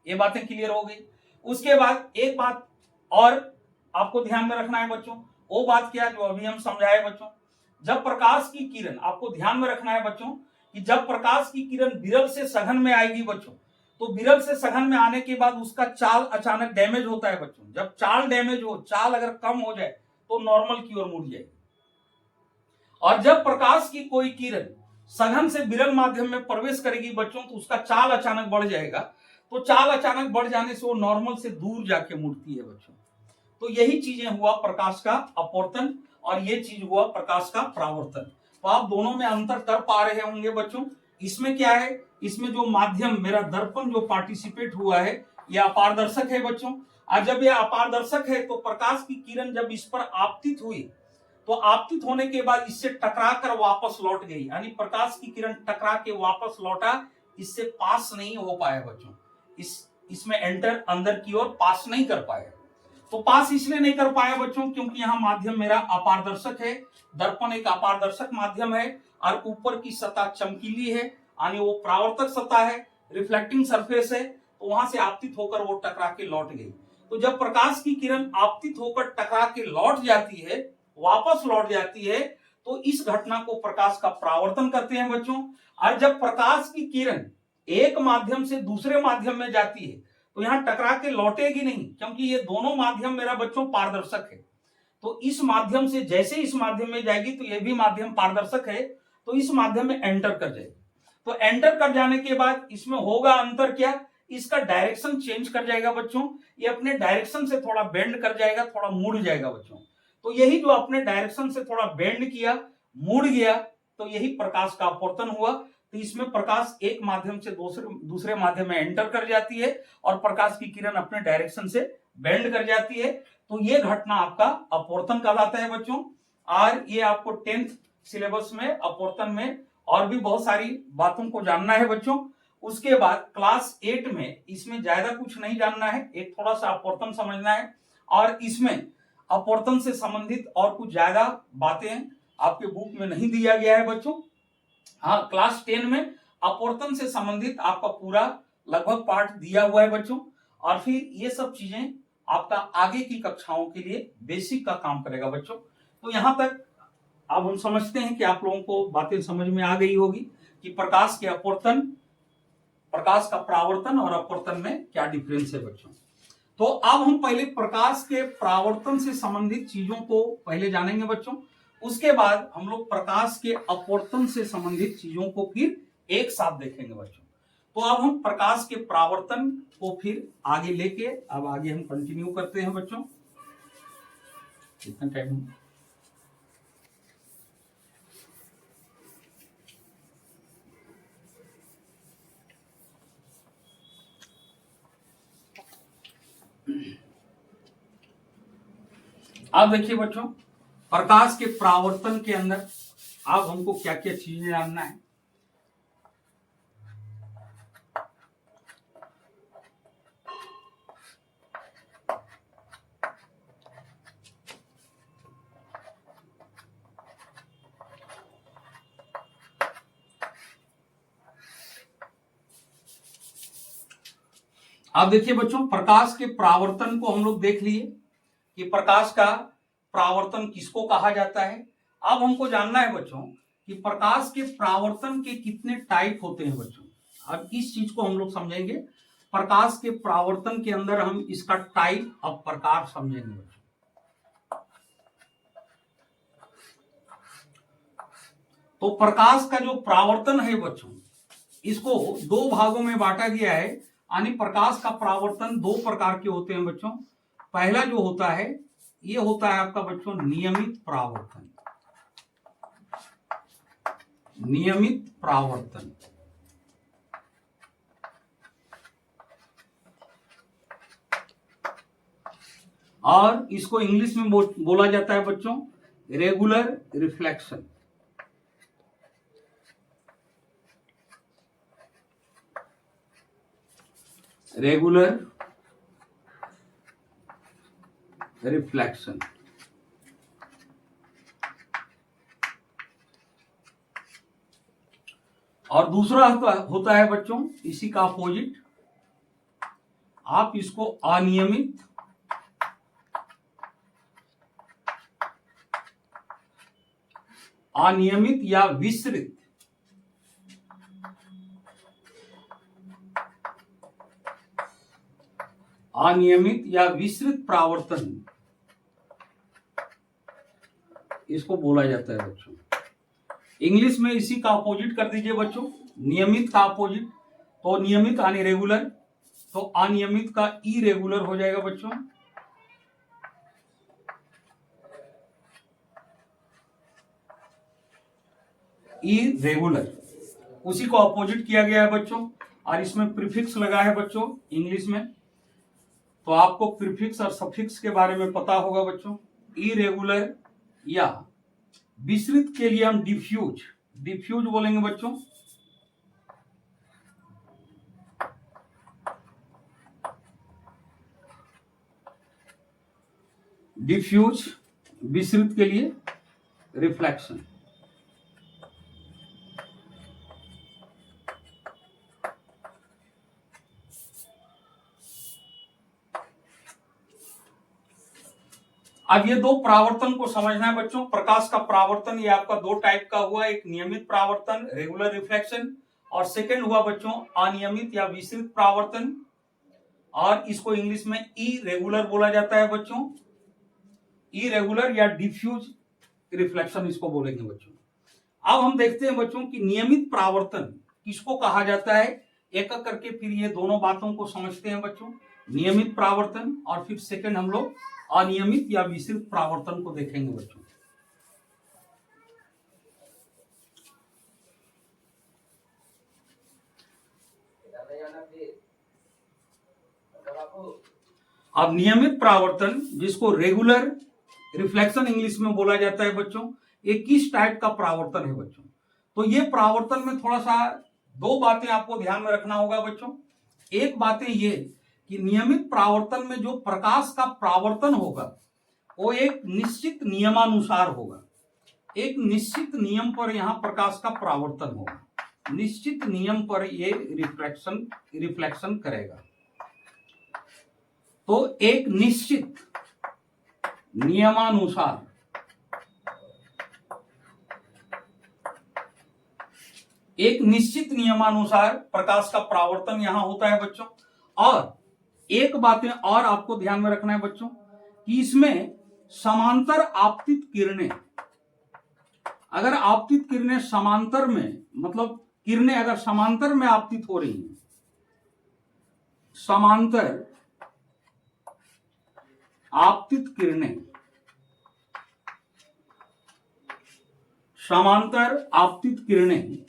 Speaker 1: ये बातें क्लियर हो गई। उसके बाद एक बात और आपको ध्यान में रखना है बच्चों, वो बात क्या जो अभी हम समझाए बच्चों, जब प्रकाश की किरण, आपको ध्यान में रखना है बच्चों कि जब प्रकाश की किरण विरल से सघन में आएगी बच्चों, तो विरल से सघन में आने के बाद उसका चाल अचानक डैमेज होता है बच्चों। जब चाल डैमेज हो, चाल अगर कम हो जाए, तो नॉर्मल की ओर मुड़ जाएगी। और जब प्रकाश की कोई किरण सघन से विरल माध्यम में प्रवेश करेगी बच्चों, तो उसका चाल अचानक बढ़ जाएगा। तो चाल अचानक बढ़ जाने से वो नॉर्मल से दूर जाके मुड़ती है बच्चों। तो यही चीजें हुआ प्रकाश का अपवर्तन, और ये चीज हुआ प्रकाश का परावर्तन। तो आप दोनों में अंतर कर पा रहे होंगे बच्चों। इसमें क्या है, इसमें जो माध्यम मेरा दर्पण जो पार्टिसिपेट हुआ है, यह अपारदर्शक है बच्चों। और जब यह अपारदर्शक है, तो प्रकाश की किरण जब इस पर आपतित हुई, तो आपतित होने के बाद इससे टकरा कर वापस लौट गई, यानी प्रकाश की किरण टकरा के वापस लौटा, इससे पास नहीं हो पाया बच्चों, इसमें एंटर, अंदर की ओर पास नहीं कर पाया। तो पास इसलिए नहीं कर पाया बच्चों क्योंकि यहाँ माध्यम मेरा अपारदर्शक है, दर्पण एक अपारदर्शक माध्यम है, और ऊपर की सतह चमकीली है, यानी वो परावर्तक सतह है, रिफ्लेक्टिंग सरफेस है, तो वहां से आपतित होकर वो टकरा के लौट गई। तो जब प्रकाश की किरण आपतित होकर टकरा के लौट जाती है, वापस लौट जाती है, तो इस घटना को प्रकाश का परावर्तन कहते हैं बच्चों। और जब प्रकाश की किरण एक माध्यम से दूसरे माध्यम में जाती है, तो यहां टकरा के लौटेगी नहीं, क्योंकि ये दोनों माध्यम मेरा बच्चों पारदर्शक है। तो इस माध्यम से जैसे इस माध्यम में जाएगी, तो ये भी माध्यम पारदर्शक है, तो इस माध्यम में एंटर कर जाएगी। तो एंटर कर जाने के बाद इसमें होगा अंतर क्या, इसका डायरेक्शन चेंज कर जाएगा बच्चों, ये अपने डायरेक्शन से थोड़ा बेंड कर जाएगा, थोड़ा मुड़ जाएगा बच्चों। तो यही जो अपने डायरेक्शन से थोड़ा बेंड किया, मुड़ गया, तो यही प्रकाश का अपवर्तन हुआ। तो इसमें प्रकाश एक माध्यम से दूसरे माध्यम में एंटर कर जाती है, और प्रकाश की किरण अपने डायरेक्शन से बेंड कर जाती है। तो ये घटना आपका अपवर्तन कहलाता है बच्चों। और ये आपको 10th सिलेबस में अपवर्तन में और भी बहुत सारी बातों को जानना है बच्चों। उसके बाद क्लास 8 में इसमें ज्यादा कुछ नहीं जानना है, एक थोड़ा सा अपवर्तन समझना है, और इसमें अपवर्तन से संबंधित और कुछ ज्यादा बातें आपके बुक में नहीं दिया गया है बच्चों। हाँ, क्लास 10 में अपवर्तन से संबंधित आपका पूरा लगभग पार्ट दिया हुआ है बच्चों, और फिर ये सब चीजें आपका आगे की कक्षाओं के लिए बेसिक का काम करेगा बच्चों। तो यहां तक अब हम समझते हैं कि आप लोगों को बातें समझ में आ गई होगी कि प्रकाश के अपवर्तन, प्रकाश का परावर्तन और अपवर्तन में क्या डिफरेंस है बच्चों। तो अब हम पहले प्रकाश के परावर्तन से संबंधित चीजों को पहले जानेंगे बच्चों, उसके बाद हम लोग प्रकाश के अपवर्तन से संबंधित चीजों को फिर एक साथ देखेंगे बच्चों। तो अब हम प्रकाश के परावर्तन को फिर आगे लेके अब आगे हम कंटिन्यू करते हैं बच्चों। कितना टाइम? अब देखिए बच्चों, प्रकाश के परावर्तन के अंदर अब हमको क्या क्या चीजें जानना है। अब देखिए बच्चों, प्रकाश के परावर्तन को हम लोग देख लिए कि प्रकाश का परावर्तन किसको कहा जाता है। अब हमको जानना है बच्चों कि प्रकाश के परावर्तन के कितने टाइप होते हैं बच्चों। अब इस चीज को हम लोग समझेंगे, प्रकाश के परावर्तन के अंदर हम इसका टाइप अब प्रकार समझेंगे बच्चों। तो प्रकाश का जो परावर्तन है बच्चों, इसको दो भागों में बांटा गया है, यानी प्रकाश का परावर्तन दो प्रकार के होते हैं बच्चों। पहला जो होता है ये होता है आपका बच्चों नियमित परावर्तन। नियमित परावर्तन और इसको इंग्लिश में बोला जाता है बच्चों रेगुलर रिफ्लेक्शन। Regular reflection. और दूसरा होता है बच्चों इसी का अपोजिट, आप इसको अनियमित अनियमित या विस्तृत अनियमित या विस्तृत परावर्तन इसको बोला जाता है बच्चों। इंग्लिश में इसी का अपोजिट कर दीजिए बच्चों, नियमित का अपोजिट, तो नियमित यानी रेगुलर, तो अनियमित का इरेगुलर हो जाएगा बच्चों। इरेगुलर, उसी को अपोजिट किया गया है बच्चों, और इसमें प्रीफिक्स लगा है बच्चों इंग्लिश में। तो आपको प्रीफिक्स और सफिक्स के बारे में पता होगा बच्चों। इरेगुलर या विस्तृत के लिए हम डिफ्यूज डिफ्यूज बोलेंगे बच्चों। डिफ्यूज विस्तृत के लिए रिफ्लेक्शन। अब ये दो परावर्तन को समझना है बच्चों। प्रकाश का परावर्तन ये आपका दो टाइप का हुआ, एक नियमित परावर्तन रेगुलर रिफ्लेक्शन, और सेकंड हुआ बच्चों अनियमित या विस्तृत परावर्तन, और इसको इंग्लिश में इरेगुलर बोला जाता है बच्चों। इरेगुलर या डिफ्यूज रिफ्लेक्शन इसको बोलेंगे बच्चों। अब हम देखते हैं बच्चों कि नियमित परावर्तन किसको कहा जाता है, एक एक करके फिर ये दोनों बातों को समझते हैं बच्चों। नियमित परावर्तन और फिर सेकंड हम लोग अनियमित या विस्तृत परावर्तन को देखेंगे बच्चों। अब नियमित परावर्तन जिसको रेगुलर रिफ्लेक्शन इंग्लिश में बोला जाता है बच्चों, ये किस टाइप का परावर्तन है बच्चों। तो ये परावर्तन में थोड़ा सा दो बातें आपको ध्यान में रखना होगा बच्चों। एक बातें ये कि नियमित परावर्तन में जो प्रकाश का परावर्तन होगा वो एक निश्चित नियमानुसार होगा, एक निश्चित नियम पर यहां प्रकाश का परावर्तन होगा। निश्चित नियम पर ये रिफ्लेक्शन करेगा। तो एक निश्चित नियमानुसार प्रकाश का परावर्तन यहां होता है बच्चों। और एक बातें और आपको ध्यान में रखना है बच्चों कि इसमें समांतर आपतित किरणें, अगर आपतित किरणें समांतर में, मतलब किरणें अगर समांतर में आपतित हो रही हैं, समांतर आपतित किरणें, समांतर आपतित किरणें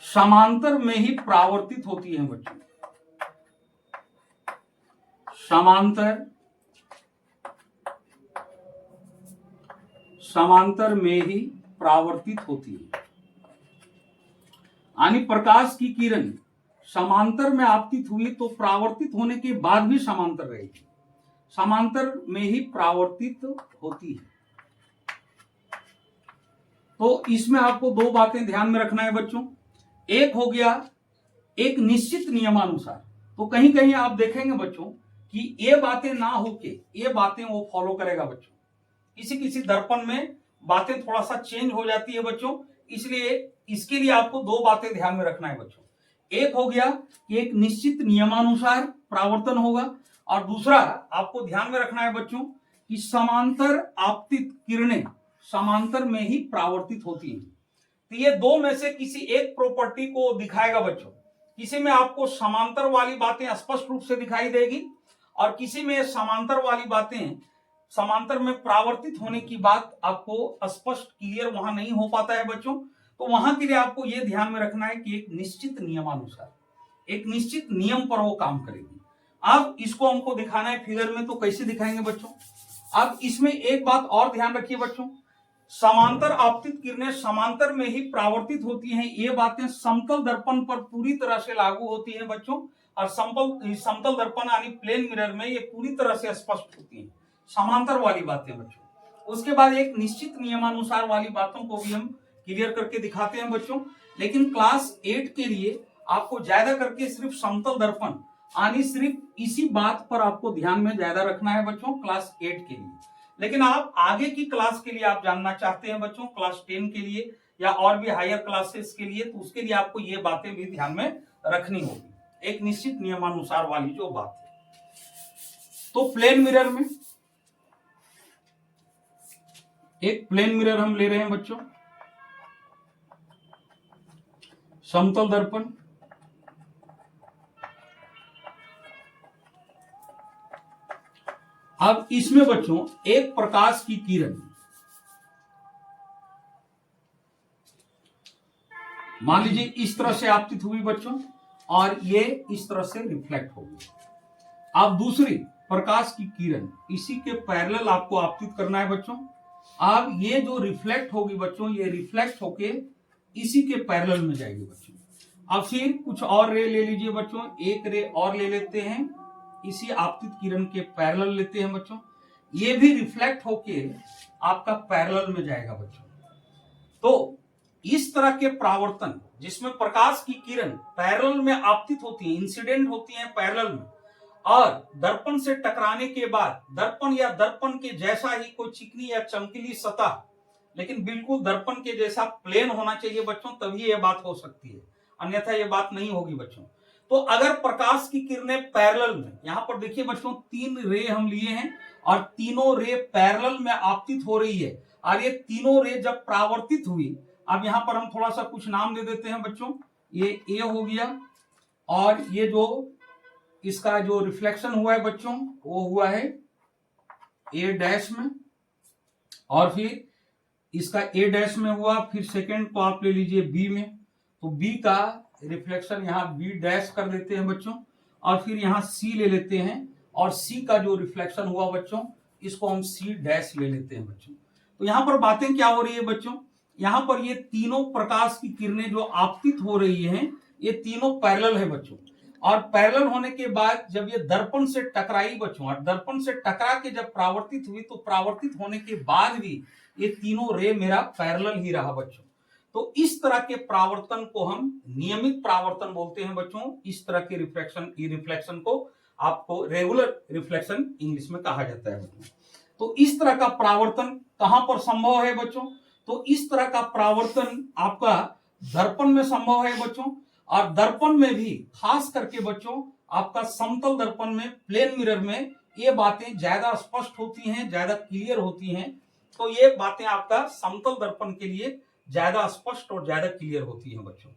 Speaker 1: समांतर में ही परावर्तित होती हैं बच्चों। समांतर में ही परावर्तित होती है, यानी प्रकाश की किरण समांतर में आपतित हुई तो परावर्तित होने के बाद भी समांतर रहेगी, समांतर में ही परावर्तित होती है। तो इसमें आपको दो बातें ध्यान में रखना है बच्चों। एक हो गया एक निश्चित नियमानुसार, तो कहीं कहीं आप देखेंगे बच्चों कि ये बातें ना होके ये बातें वो फॉलो करेगा बच्चों। किसी किसी दर्पण में बातें थोड़ा सा चेंज हो जाती है बच्चों, इसलिए इसके लिए आपको दो बातें ध्यान में रखना है बच्चों। एक हो गया कि एक निश्चित नियमानुसार परावर्तन होगा, और दूसरा आपको ध्यान में रखना है बच्चों कि समांतर आपतित किरणें समांतर में ही परावर्तित होती हैं। तो ये दो में से किसी एक प्रॉपर्टी को दिखाएगा बच्चों। किसी में आपको समांतर वाली बातें स्पष्ट रूप से दिखाई देगी, और किसी में समांतर वाली बातें समांतर में परावर्तित होने की बात आपको स्पष्ट क्लियर वहां नहीं हो पाता है बच्चों। तो वहां के लिए आपको यह ध्यान में रखना है कि एक निश्चित नियमानुसार, एक निश्चित नियम पर वो काम करेगी। अब इसको हमको दिखाना है फिगर में, तो कैसे दिखाएंगे बच्चों। अब इसमें एक बात और ध्यान रखिए बच्चों, समांतर आपतित किरणें समांतर में ही परावर्तित होती हैं, ये बातें समतल दर्पण पर पूरी तरह से लागू होती हैं बच्चों। और समतल दर्पण यानी प्लेन मिरर में ये पूरी तरह से स्पष्ट होती हैं समांतर वाली बातें बच्चों। उसके बाद एक निश्चित नियमानुसार वाली बातों को भी हम क्लियर करके दिखाते हैं बच्चों। लेकिन क्लास 8 के लिए आपको ज्यादा करके सिर्फ समतल दर्पण यानी सिर्फ इसी बात पर आपको ध्यान में ज्यादा रखना है बच्चों क्लास 8 के लिए। लेकिन आप आगे की क्लास के लिए आप जानना चाहते हैं बच्चों, क्लास 10 के लिए या और भी हायर क्लासेस के लिए, तो उसके लिए आपको ये बातें भी ध्यान में रखनी होगी, एक निश्चित नियमानुसार वाली जो बात है। तो प्लेन मिरर में एक प्लेन मिरर हम ले रहे हैं बच्चों, समतल दर्पण, अब इसमें बच्चों एक प्रकाश की किरण मान लीजिए इस तरह से आपतित हुई बच्चों, और ये इस तरह से रिफ्लेक्ट होगी। अब दूसरी प्रकाश की किरण इसी के पैरेलल आपको आपतित करना है बच्चों। अब ये जो रिफ्लेक्ट होगी बच्चों, ये रिफ्लेक्ट होके इसी के पैरेलल में जाएगी बच्चों। अब फिर कुछ और रे ले लीजिए बच्चों, एक रे और ले लेते हैं, इसी आपतित किरण के पैरेलल लेते हैं बच्चों, ये भी रिफ्लेक्ट होके आपका पैरेलल में जाएगा बच्चों। तो इस तरह के परावर्तन जिसमें प्रकाश की किरण पैरेलल में आपतित होती है, इंसिडेंट होती है पैरेलल में, और दर्पण से टकराने के बाद दर्पण या दर्पण के जैसा ही कोई चिकनी या चमकीली सतह, लेकिन बिल्कुल दर्पण के जैसा प्लेन होना चाहिए बच्चों, तभी यह बात हो सकती है, अन्यथा यह बात नहीं होगी बच्चों। तो अगर प्रकाश की किरणें पैरेलल में, यहां पर देखिए बच्चों 3 रे हम लिए हैं और तीनों रे पैरेलल में आपतित हो रही है, और ये तीनों रे जब परावर्तित हुई, अब यहां पर हम थोड़ा सा कुछ नाम दे देते हैं बच्चों, ये ए हो गया, और ये जो इसका जो रिफ्लेक्शन हुआ है बच्चों वो हुआ है ए डैश में, और फिर इसका ए डैश में हुआ, फिर सेकंड को आप ले लीजिए बी में, तो बी का रिफ्लेक्शन यहाँ बी डैश कर देते हैं बच्चों, और फिर यहाँ सी ले लेते हैं, और सी का जो रिफ्लेक्शन हुआ बच्चों इसको हम सी डैश ले लेते हैं बच्चों। तो यहाँ पर बातें क्या हो रही है बच्चों, यहाँ पर ये तीनों प्रकाश की किरणें जो आपतित हो रही हैं, ये तीनों पैरेलल है बच्चों। और पैरेलल होने के बाद जब ये दर्पण से टकराई बच्चों, और दर्पण से टकरा के जब परावर्तित हुई, तो परावर्तित होने के बाद भी ये तीनों रे मेरा पैरेलल ही रहा बच्चों। तो इस तरह के परावर्तन को हम नियमित परावर्तन बोलते हैं बच्चों। इस तरह के रिफ्लेक्शन को आपको रेगुलर रिफ्लेक्शन इंग्लिश में कहा जाता है बच्चों। तो इस तरह का परावर्तन कहां पर संभव है बच्चों? तो इस तरह का परावर्तन आपका दर्पण में संभव है बच्चों, और दर्पण में भी खास करके बच्चों आपका समतल दर्पण में, प्लेन मिरर में ये बातें ज्यादा स्पष्ट होती हैं, ज्यादा क्लियर होती हैं। तो ये बातें आपका समतल दर्पण के लिए ज्यादा स्पष्ट और ज्यादा क्लियर होती हैं बच्चों।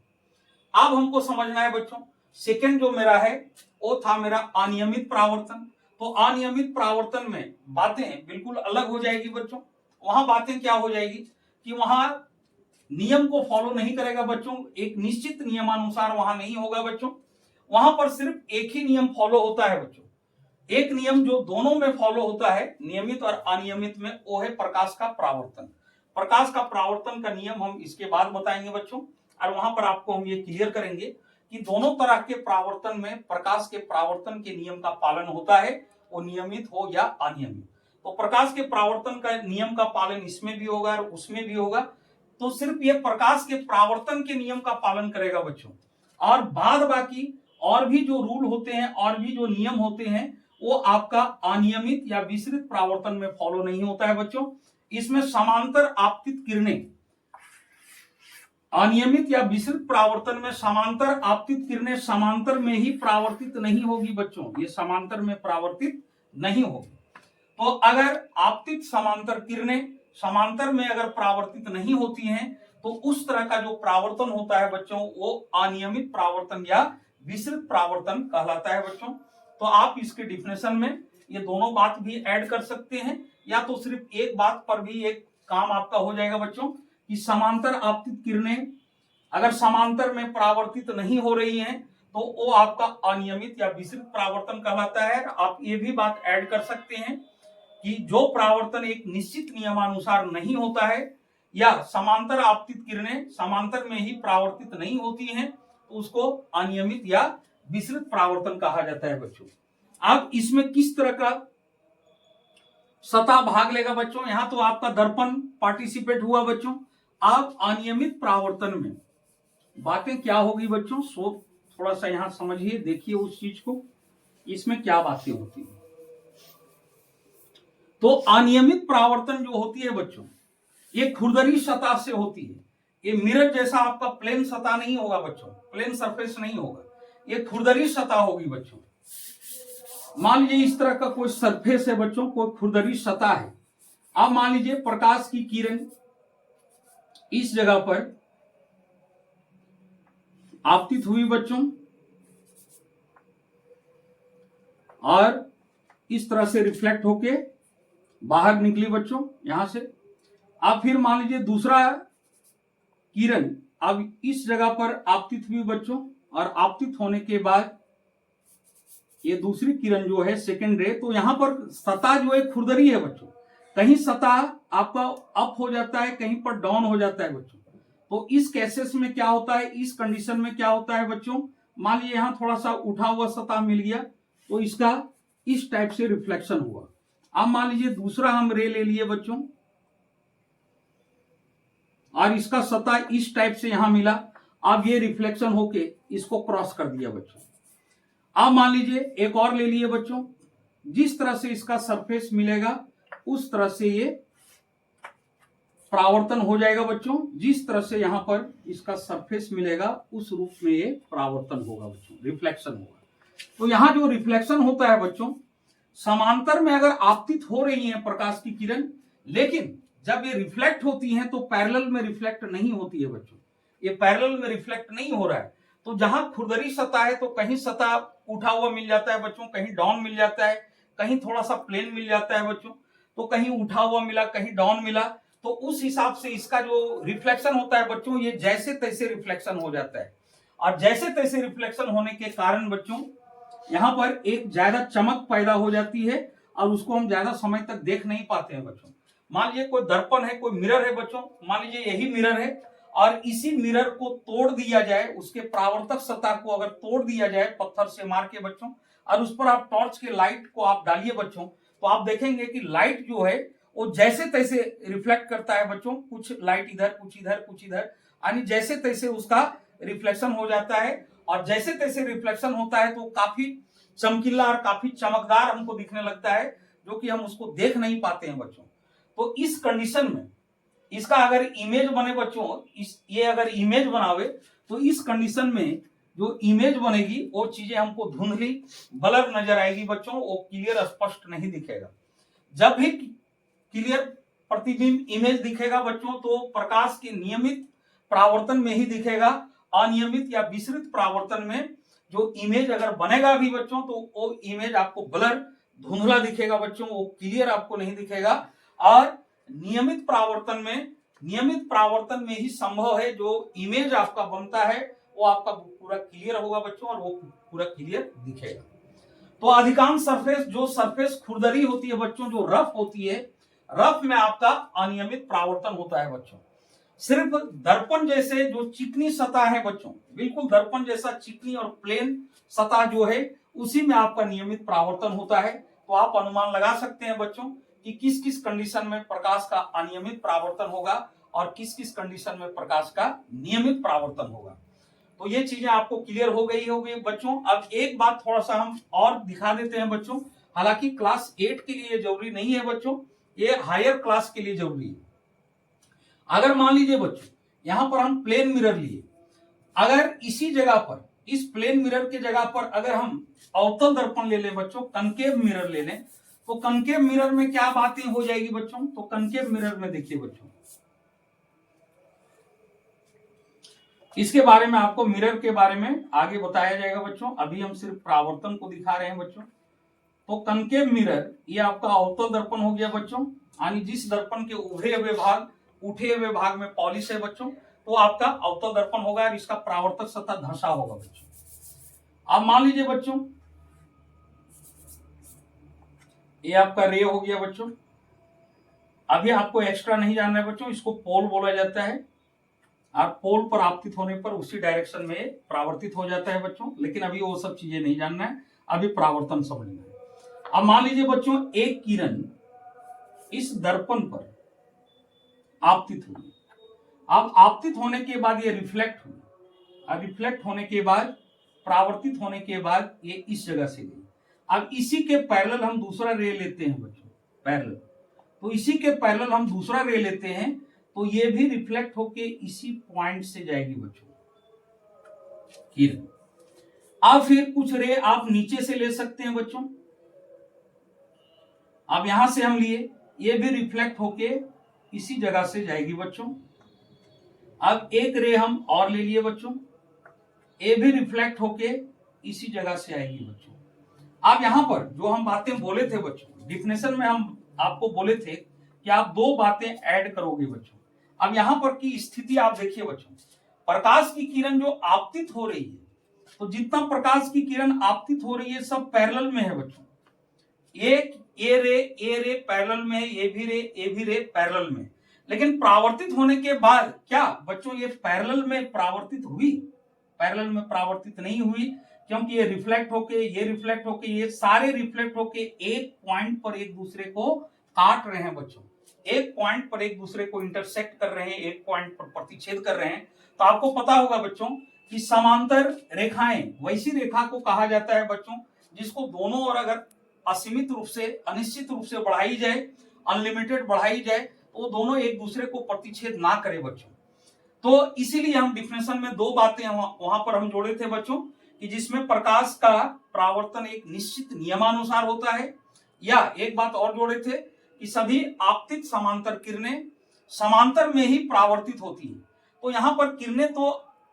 Speaker 1: अब हमको समझना है बच्चों, सेकंड जो मेरा है वो था मेरा अनियमित परावर्तन। तो अनियमित परावर्तन में बातें बिल्कुल अलग हो जाएगी बच्चों। वहां बातें क्या हो जाएगी कि वहां नियम को फॉलो नहीं करेगा बच्चों, एक निश्चित नियमानुसार वहां नहीं होगा बच्चों। वहां पर सिर्फ एक ही नियम फॉलो होता है बच्चों। एक नियम जो दोनों में फॉलो होता है, नियमित और अनियमित में, वो है प्रकाश का परावर्तन। प्रकाश का परावर्तन का नियम हम इसके बाद बताएंगे बच्चों, और वहां पर आपको हम ये क्लियर करेंगे कि दोनों तरह के परावर्तन में प्रकाश के परावर्तन के नियम का पालन होता है, वो नियमित हो या अनियमित। तो प्रकाश के परावर्तन का नियम का पालन इसमें भी होगा और उसमें भी होगा। तो सिर्फ ये प्रकाश के परावर्तन के नियम का पालन करेगा बच्चों, और बाद बाकी और भी जो रूल होते हैं और भी जो नियम होते हैं वो आपका अनियमित या विसरित परावर्तन में फॉलो नहीं होता है बच्चों। इसमें समांतर आपतित किरणें, अनियमित या विसरित परावर्तन में समांतर आपतित किरणें समांतर में ही परावर्तित नहीं होगी बच्चों, ये समांतर में परावर्तित नहीं होगी। तो अगर आपतित समांतर किरणें समांतर में अगर परावर्तित नहीं होती हैं, तो उस तरह का जो परावर्तन होता है बच्चों वो अनियमित परावर्तन या विसरित परावर्तन कहलाता है बच्चों। तो आप इसके डिफिनेशन में ये दोनों बात भी ऐड कर सकते हैं, या तो सिर्फ एक बात पर भी एक काम आपका हो जाएगा बच्चों कि समांतर आपतित किरणें अगर समांतर में परावर्तित नहीं हो रही हैं तो वो आपका अनियमित या विसरित परावर्तन कहलाता है। आप ये भी बात ऐड कर सकते हैं कि जो परावर्तन एक निश्चित नियमानुसार नहीं होता है या समांतर आपतित किरणें समांतर में ही परावर्तित नहीं होती हैं, तो उसको अनियमित या विसरित परावर्तन कहा जाता है बच्चों। अब इसमें किस तरह का सतह भाग लेगा बच्चों? यहां तो आपका दर्पण पार्टिसिपेट हुआ बच्चों। आप अनियमित परावर्तन में बातें क्या होगी बच्चों, सो थोड़ा सा यहां समझिए, देखिए उस चीज को, इसमें क्या बातें होती है। तो अनियमित परावर्तन जो होती है बच्चों, ये खुरदरी सतह से होती है। ये मिरर जैसा आपका प्लेन सतह नहीं होगा बच्चों, प्लेन सरफेस नहीं होगा, ये खुरदरी सतह होगी बच्चों। मान लीजिए इस तरह का कोई सरफेस है बच्चों, कोई खुरदरी सतह है। अब मान लीजिए प्रकाश की किरण इस जगह पर आपतित हुई बच्चों और इस तरह से रिफ्लेक्ट होके बाहर निकली बच्चों यहां से। अब फिर मान लीजिए दूसरा किरण अब इस जगह पर आपतित हुई बच्चों, और आपतित होने के बाद ये दूसरी किरण जो है सेकेंड रे, तो यहां पर सतह जो है खुरदरी है बच्चों, कहीं सतह आपका अप हो जाता है, कहीं पर डाउन हो जाता है बच्चों। तो इस केसेस में क्या होता है, इस कंडीशन में क्या होता है बच्चों, मान लीजिए यहां थोड़ा सा उठा हुआ सतह मिल गया तो इसका इस टाइप से रिफ्लेक्शन हुआ। अब मान लीजिए दूसरा हम रे ले लिए बच्चों और इसका सतह इस टाइप से यहां मिला, अब ये रिफ्लेक्शन होके इसको क्रॉस कर दिया बच्चों। अब मान लीजिए एक और ले लिए बच्चों, जिस तरह से इसका सरफेस मिलेगा उस तरह से ये परावर्तन हो जाएगा बच्चों। जिस तरह से यहां पर इसका सरफेस मिलेगा उस रूप में ये परावर्तन होगा बच्चों, रिफ्लेक्शन होगा। तो यहां जो रिफ्लेक्शन होता है बच्चों, समांतर में अगर आपतित हो रही है प्रकाश की किरण, लेकिन जब ये रिफ्लेक्ट होती हैं तो पैरेलल में रिफ्लेक्ट नहीं होती है बच्चों, ये पैरेलल में रिफ्लेक्ट नहीं हो रहा है। तो जहां खुरदरी सतह है तो कहीं सतह उठा हुआ मिल जाता है बच्चों, कहीं डाउन मिल जाता है, कहीं थोड़ा सा प्लेन मिल जाता है बच्चों, तो कहीं उठा हुआ मिला, कहीं डाउन मिला। तो उस हिसाब से इसका जो रिफ्लेक्शन होता है बच्चों, ये जैसे तैसे रिफ्लेक्शन हो जाता है। और जैसे तैसे रिफ्लेक्शन होने के कारण बच्चों यहां पर एक ज्यादा चमक पैदा हो जाती है और उसको हम ज्यादा समय तक देख नहीं पाते हैं बच्चों। मान लीजिए कोई दर्पण है, कोई मिरर है बच्चों, मान लीजिए यही मिरर है और इसी मिरर को तोड़ दिया जाए, उसके परावर्तक सतह को अगर तोड़ दिया जाए पत्थर से मार के बच्चों, और उस पर आप टॉर्च के लाइट को आप डालिए बच्चों, तो आप देखेंगे कि लाइट जो है वो जैसे तैसे रिफ्लेक्ट करता है बच्चों, कुछ लाइट इधर कुछ इधर कुछ इधर, यानी जैसे तैसे उसका रिफ्लेक्शन हो जाता है। और जैसे तैसे रिफ्लेक्शन होता है तो काफी चमकीला और काफी चमकदार हमको दिखने लगता है, जो कि हम उसको देख नहीं पाते हैं बच्चों। तो इस कंडीशन में इसका अगर इमेज बने बच्चों, ये अगर इमेज बनावे तो इस कंडीशन में जो इमेज बनेगी वो चीजें हमको धुंधली ब्लर नजर आएगी बच्चों, वो क्लियर स्पष्ट नहीं दिखेगा। जब भी क्लियर प्रतिबिंब इमेज दिखेगा बच्चों तो प्रकाश के नियमित परावर्तन में ही दिखेगा। अनियमित या विसरित परावर्तन में जो इमेज अगर बनेगा भी बच्चों तो वो इमेज आपको ब्लर धुंधला दिखेगा बच्चों, वो क्लियर आपको नहीं दिखेगा। और नियमित परावर्तन में ही संभव है जो इमेज आपका बनता है वो आपका पूरा क्लियर होगा बच्चों, और वो पूरा क्लियर दिखेगा। तो अधिकांश सरफेस खुरदरी होती है बच्चों, जो रफ होती है, रफ में आपका अनियमित परावर्तन होता है बच्चों। सिर्फ दर्पण जैसे जो चिकनी सतह है बच्चों, बिल्कुल दर्पण जैसा चिकनी और प्लेन सतह जो है उसी में आपका नियमित परावर्तन होता है। तो आप अनुमान लगा सकते हैं बच्चों कि किस किस कंडीशन में प्रकाश का अनियमित परावर्तन होगा और किस किस कंडीशन में प्रकाश का नियमित परावर्तन होगा। तो ये चीजें आपको क्लियर हो गई होगी बच्चों। अब एक बात थोड़ा सा हम और दिखा देते हैं बच्चों, हालांकि क्लास 8 के लिए जरूरी नहीं है बच्चों, ये हायर क्लास के लिए जरूरी है। अगर मान लीजिए बच्चों यहां पर हम प्लेन मिरर लिए, अगर इसी जगह पर इस प्लेन मिरर के जगह पर अगर हम अवतल दर्पण ले लें बच्चों, कनकेव मिरर ले लें, तो कनकेव मिरर में क्या बातें हो जाएगी बच्चों। तो कनकेव मिरर में देखिए बच्चों, इसके बारे में आपको मिरर के बारे में आगे बताया जाएगा बच्चों, अभी हम सिर्फ परावर्तन को दिखा रहे हैं बच्चों। तो कनकेव मिरर ये आपका अवतल दर्पण हो गया बच्चों, यानी जिस दर्पण के उठे हुए भाग में पॉलिश है बच्चों, तो आपका अवतल दर्पण होगा और इसका परावर्तक सतह धंसा होगा बच्चों। अब मान लीजिए बच्चों ये आपका रे हो गया बच्चों। अभी आपको एक्स्ट्रा नहीं जानना है बच्चों, इसको पोल बोला जाता है, और पोल पर आपतित होने पर उसी डायरेक्शन में परावर्तित हो जाता है बच्चों। लेकिन अभी वो सब चीजें नहीं जानना है, अभी परावर्तन समझना है। अब मान लीजिए बच्चों एक किरण इस दर्पण पर आपतित हुई, अब आपतित होने के बाद ये रिफ्लेक्ट हुई, अब रिफ्लेक्ट होने के बाद परावर्तित होने के बाद ये इस जगह से गई। अब इसी के पैरेलल हम दूसरा रे लेते हैं बच्चों, पैरेलल, तो इसी के पैरेलल हम दूसरा रे लेते हैं, तो ये भी रिफ्लेक्ट होके इसी पॉइंट से जाएगी बच्चों किरण। अब फिर कुछ रे आप नीचे से ले सकते हैं बच्चों, अब यहां से हम लिए, ये भी रिफ्लेक्ट होके इसी जगह से जाएगी बच्चों। अब एक रे हम और ले लिए बच्चों, ये भी रिफ्लेक्ट होके इसी जगह से आएगी बच्चों। अब यहां पर जो हम बातें बोले थे बच्चों, डिफिनेशन में हम आपको बोले थे कि आप दो बातें ऐड करोगे बच्चों। अब यहां पर की स्थिति आप देखिए बच्चों, प्रकाश की किरण जो आपतित हो रही है, तो जितना प्रकाश की किरण आपतित हो रही है सब पैरेलल में है बच्चों। एक ए रे पैरेलल में है, ये भी रे पैरेलल में। लेकिन परावर्तित होने के बाद क्या बच्चों ये पैरेलल में परावर्तित हुई? पैरेलल में परावर्तित नहीं हुई, क्योंकि ये रिफ्लेक्ट होके ये सारे रिफ्लेक्ट होके एक पॉइंट पर एक दूसरे को काट रहे हैं बच्चों, एक पॉइंट पर एक दूसरे को इंटरसेक्ट कर रहे हैं, एक पॉइंट पर प्रतिच्छेद कर रहे हैं। तो आपको पता होगा बच्चों कि समांतर रेखाएं वैसी रेखा को कहा जाता है बच्चों जिसको दोनों ओर अगर असीमित रूप से, अनिश्चित रूप से बढ़ाई जाए, अनलिमिटेड बढ़ाई जाए, तो दोनों एक दूसरे को प्रतिच्छेद ना करे बच्चों। तो इसीलिए हम डिफिनेशन में दो बातें वहां पर हम जोड़े थे बच्चों, कि जिसमें प्रकाश का परावर्तन एक निश्चित नियमानुसार होता है, या एक बात और जोड़े थे कि सभी आपतित समांतर किरणें समांतर में ही परावर्तित होती हैं। तो यहाँ पर किरणें तो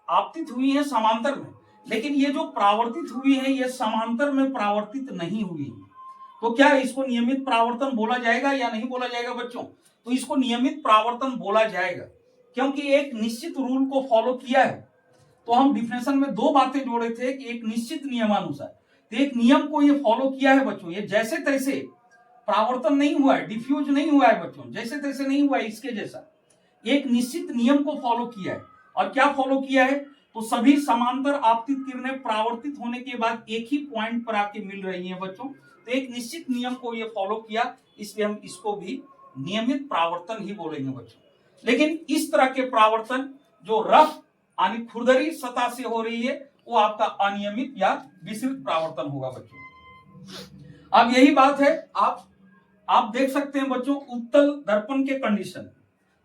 Speaker 1: आपतित हुई हैं समांतर में, लेकिन ये जो परावर्तित हुई है ये समांतर में परावर्तित नहीं हुई है। तो क्या इसको नियमित परावर्तन बोला जाएगा या नहीं बोला जाएगा बच्चों? तो इसको नियमित परावर्तन बोला जाएगा, क्योंकि एक निश्चित रूल को फॉलो किया है। तो हम डिफिनेशन में दो बातें जोड़े थे कि एक निश्चित नियमानुसार, तो एक नियम को ये फॉलो किया है बच्चों, ये जैसे तैसे परावर्तन नहीं हुआ है, डिफ्यूज नहीं हुआ है बच्चों, जैसे तैसे नहीं हुआ है इसके जैसा। एक निश्चित नियम को फॉलो किया है। और क्या फॉलो किया है? तो सभी समांतर आपतित किरणें परावर्तित होने के बाद एक ही पॉइंट पर आके मिल रही हैं बच्चों। तो एक निश्चित नियम को ये फॉलो किया, इसलिए हम इसको भी नियमित परावर्तन ही बोलेंगे बच्चों। लेकिन इस तरह के परावर्तन जो रफ यानी खुरदरी सतह से हो रही है वो आपका अनियमित या विसरित परावर्तन होगा बच्चों। अब यही बात है, आप देख सकते हैं बच्चों उत्तल दर्पण के कंडीशन।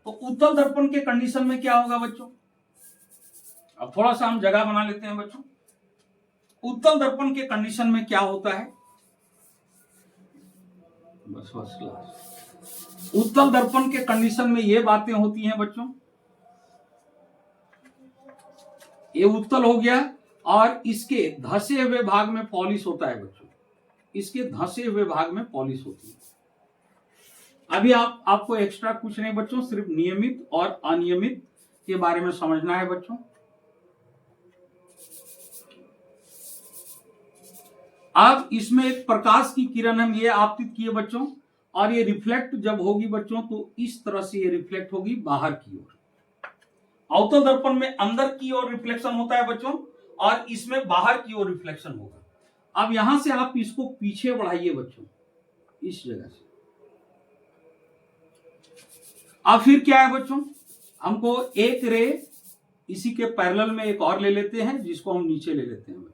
Speaker 1: तो उत्तल दर्पण के कंडीशन में क्या होगा बच्चों? अब थोड़ा सा हम जगह बना लेते हैं बच्चों। उत्तल दर्पण के कंडीशन में क्या होता है? बस क्लास। उत्तल दर्पण के कंडीशन में ये बातें होती हैं बच्चों। ये उत्तल हो गया और इसके धंसे हुए भाग में पॉलिश होता है बच्चों। इसके धंसे हुए भाग में पॉलिश होती है। अभी आपको एक्स्ट्रा कुछ नहीं बच्चों, सिर्फ नियमित और अनियमित के बारे में समझना है बच्चों। अब इसमें एक प्रकाश की किरण हम ये आपतित किए बच्चों, और ये रिफ्लेक्ट जब होगी बच्चों तो इस तरह से ये रिफ्लेक्ट होगी बाहर की ओर। अवतल दर्पण में अंदर की ओर रिफ्लेक्शन होता है बच्चों, और इसमें बाहर की ओर रिफ्लेक्शन होगा। अब यहां से आप इसको पीछे बढ़ाइए बच्चों, इस जगह से। अब फिर क्या है बच्चों, हमको एक रे इसी के पैरेलल में एक और ले लेते हैं, जिसको हम नीचे ले लेते हैं बच्चों।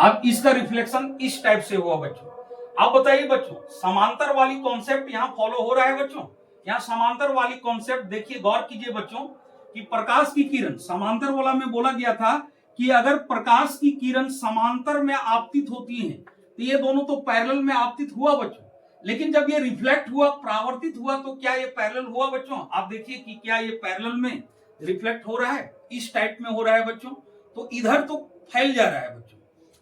Speaker 1: अब इसका रिफ्लेक्शन इस टाइप से हुआ बच्चों। आप बताइए बच्चों, समांतर वाली कॉन्सेप्ट यहां फॉलो हो रहा है बच्चों? यहां समांतर वाली कॉन्सेप्ट देखिए, गौर कीजिए बच्चों कि प्रकाश की किरण, समांतर वाला में बोला गया था कि अगर प्रकाश की किरण समांतर में आपतित होती है तो ये दोनों तो पैरेलल में आपतित हुआ बच्चों। लेकिन जब ये रिफ्लेक्ट हुआ, परावर्तित हुआ, तो क्या ये पैरेलल हुआ बच्चों? आप देखिए कि क्या ये पैरेलल में रिफ्लेक्ट हो रहा है? इस टाइप में हो रहा है बच्चों। तो इधर तो फैल जा रहा है बच्चों,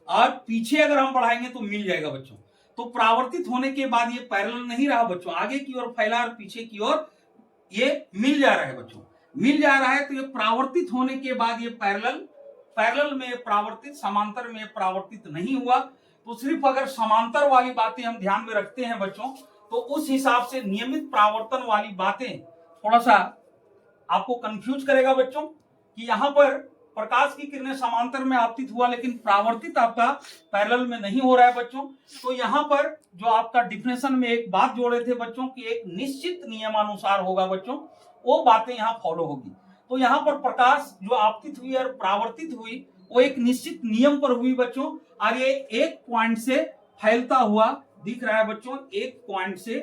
Speaker 1: और पीछे अगर हम बढ़ाएंगे तो मिल जाएगा बच्चों। तो परावर्तित होने के बाद ये पैरेलल नहीं रहा बच्चों, आगे की ओर फैला और पीछे की ओर ये मिल जा रहा है बच्चों। मिल जा रहा है तो ये परावर्तित होने के बाद ये पैरेलल में परावर्तित, समांतर में परावर्तित नहीं हुआ। तो सिर्फ अगर समांतर वाली बातें हम ध्यान में रखते हैं बच्चों, तो उस हिसाब से नियमित परावर्तन वाली बातें थोड़ा सा आपको कंफ्यूज करेगा बच्चों कि यहां पर प्रकाश की किरणें समांतर में आपतित हुआ लेकिन परावर्तित आपका पैरेलल में नहीं हो रहा है बच्चों। तो यहाँ पर जो आपका डिफिनेशन में एक बात जोड़े थे बच्चों कि एक निश्चित नियमानुसार होगा बच्चों, वो बातें यहाँ फॉलो होगी। तो यहाँ पर प्रकाश जो आपतित हुई और परावर्तित हुई वो एक निश्चित नियम पर हुई बच्चों, और ये एक पॉइंट से फैलता हुआ दिख रहा है बच्चों। एक पॉइंट से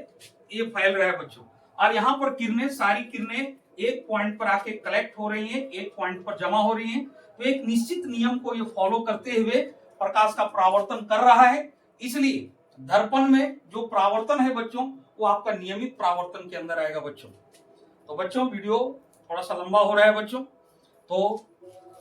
Speaker 1: ये फैल रहा है बच्चों, और यहाँ पर किरणें, सारी किरणें एक पॉइंट पर आके कलेक्ट हो रही हैं, एक पॉइंट पर जमा हो रही हैं। तो एक निश्चित नियम को ये फॉलो करते हुए प्रकाश का परावर्तन कर रहा है। इसलिए दर्पण में जो परावर्तन है बच्चों वो आपका नियमित परावर्तन के अंदर आएगा बच्चों। तो बच्चों वीडियो थोड़ा सा लंबा हो रहा है बच्चों, तो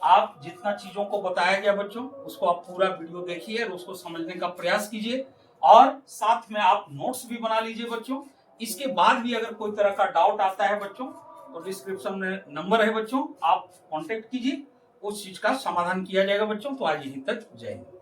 Speaker 1: आप जितना चीजों को बताया गया बच्चों उसको आप पूरा वीडियो देखिए और उसको समझने का प्रयास कीजिए, और साथ में आप नोट्स भी बना लीजिए बच्चों। इसके बाद भी अगर कोई तरह का डाउट आता है बच्चों तो डिस्क्रिप्शन में नंबर है बच्चों, आप कांटेक्ट कीजिए, उस चीज का समाधान किया जाएगा बच्चों। तो आज यहीं तक, जय हिंद।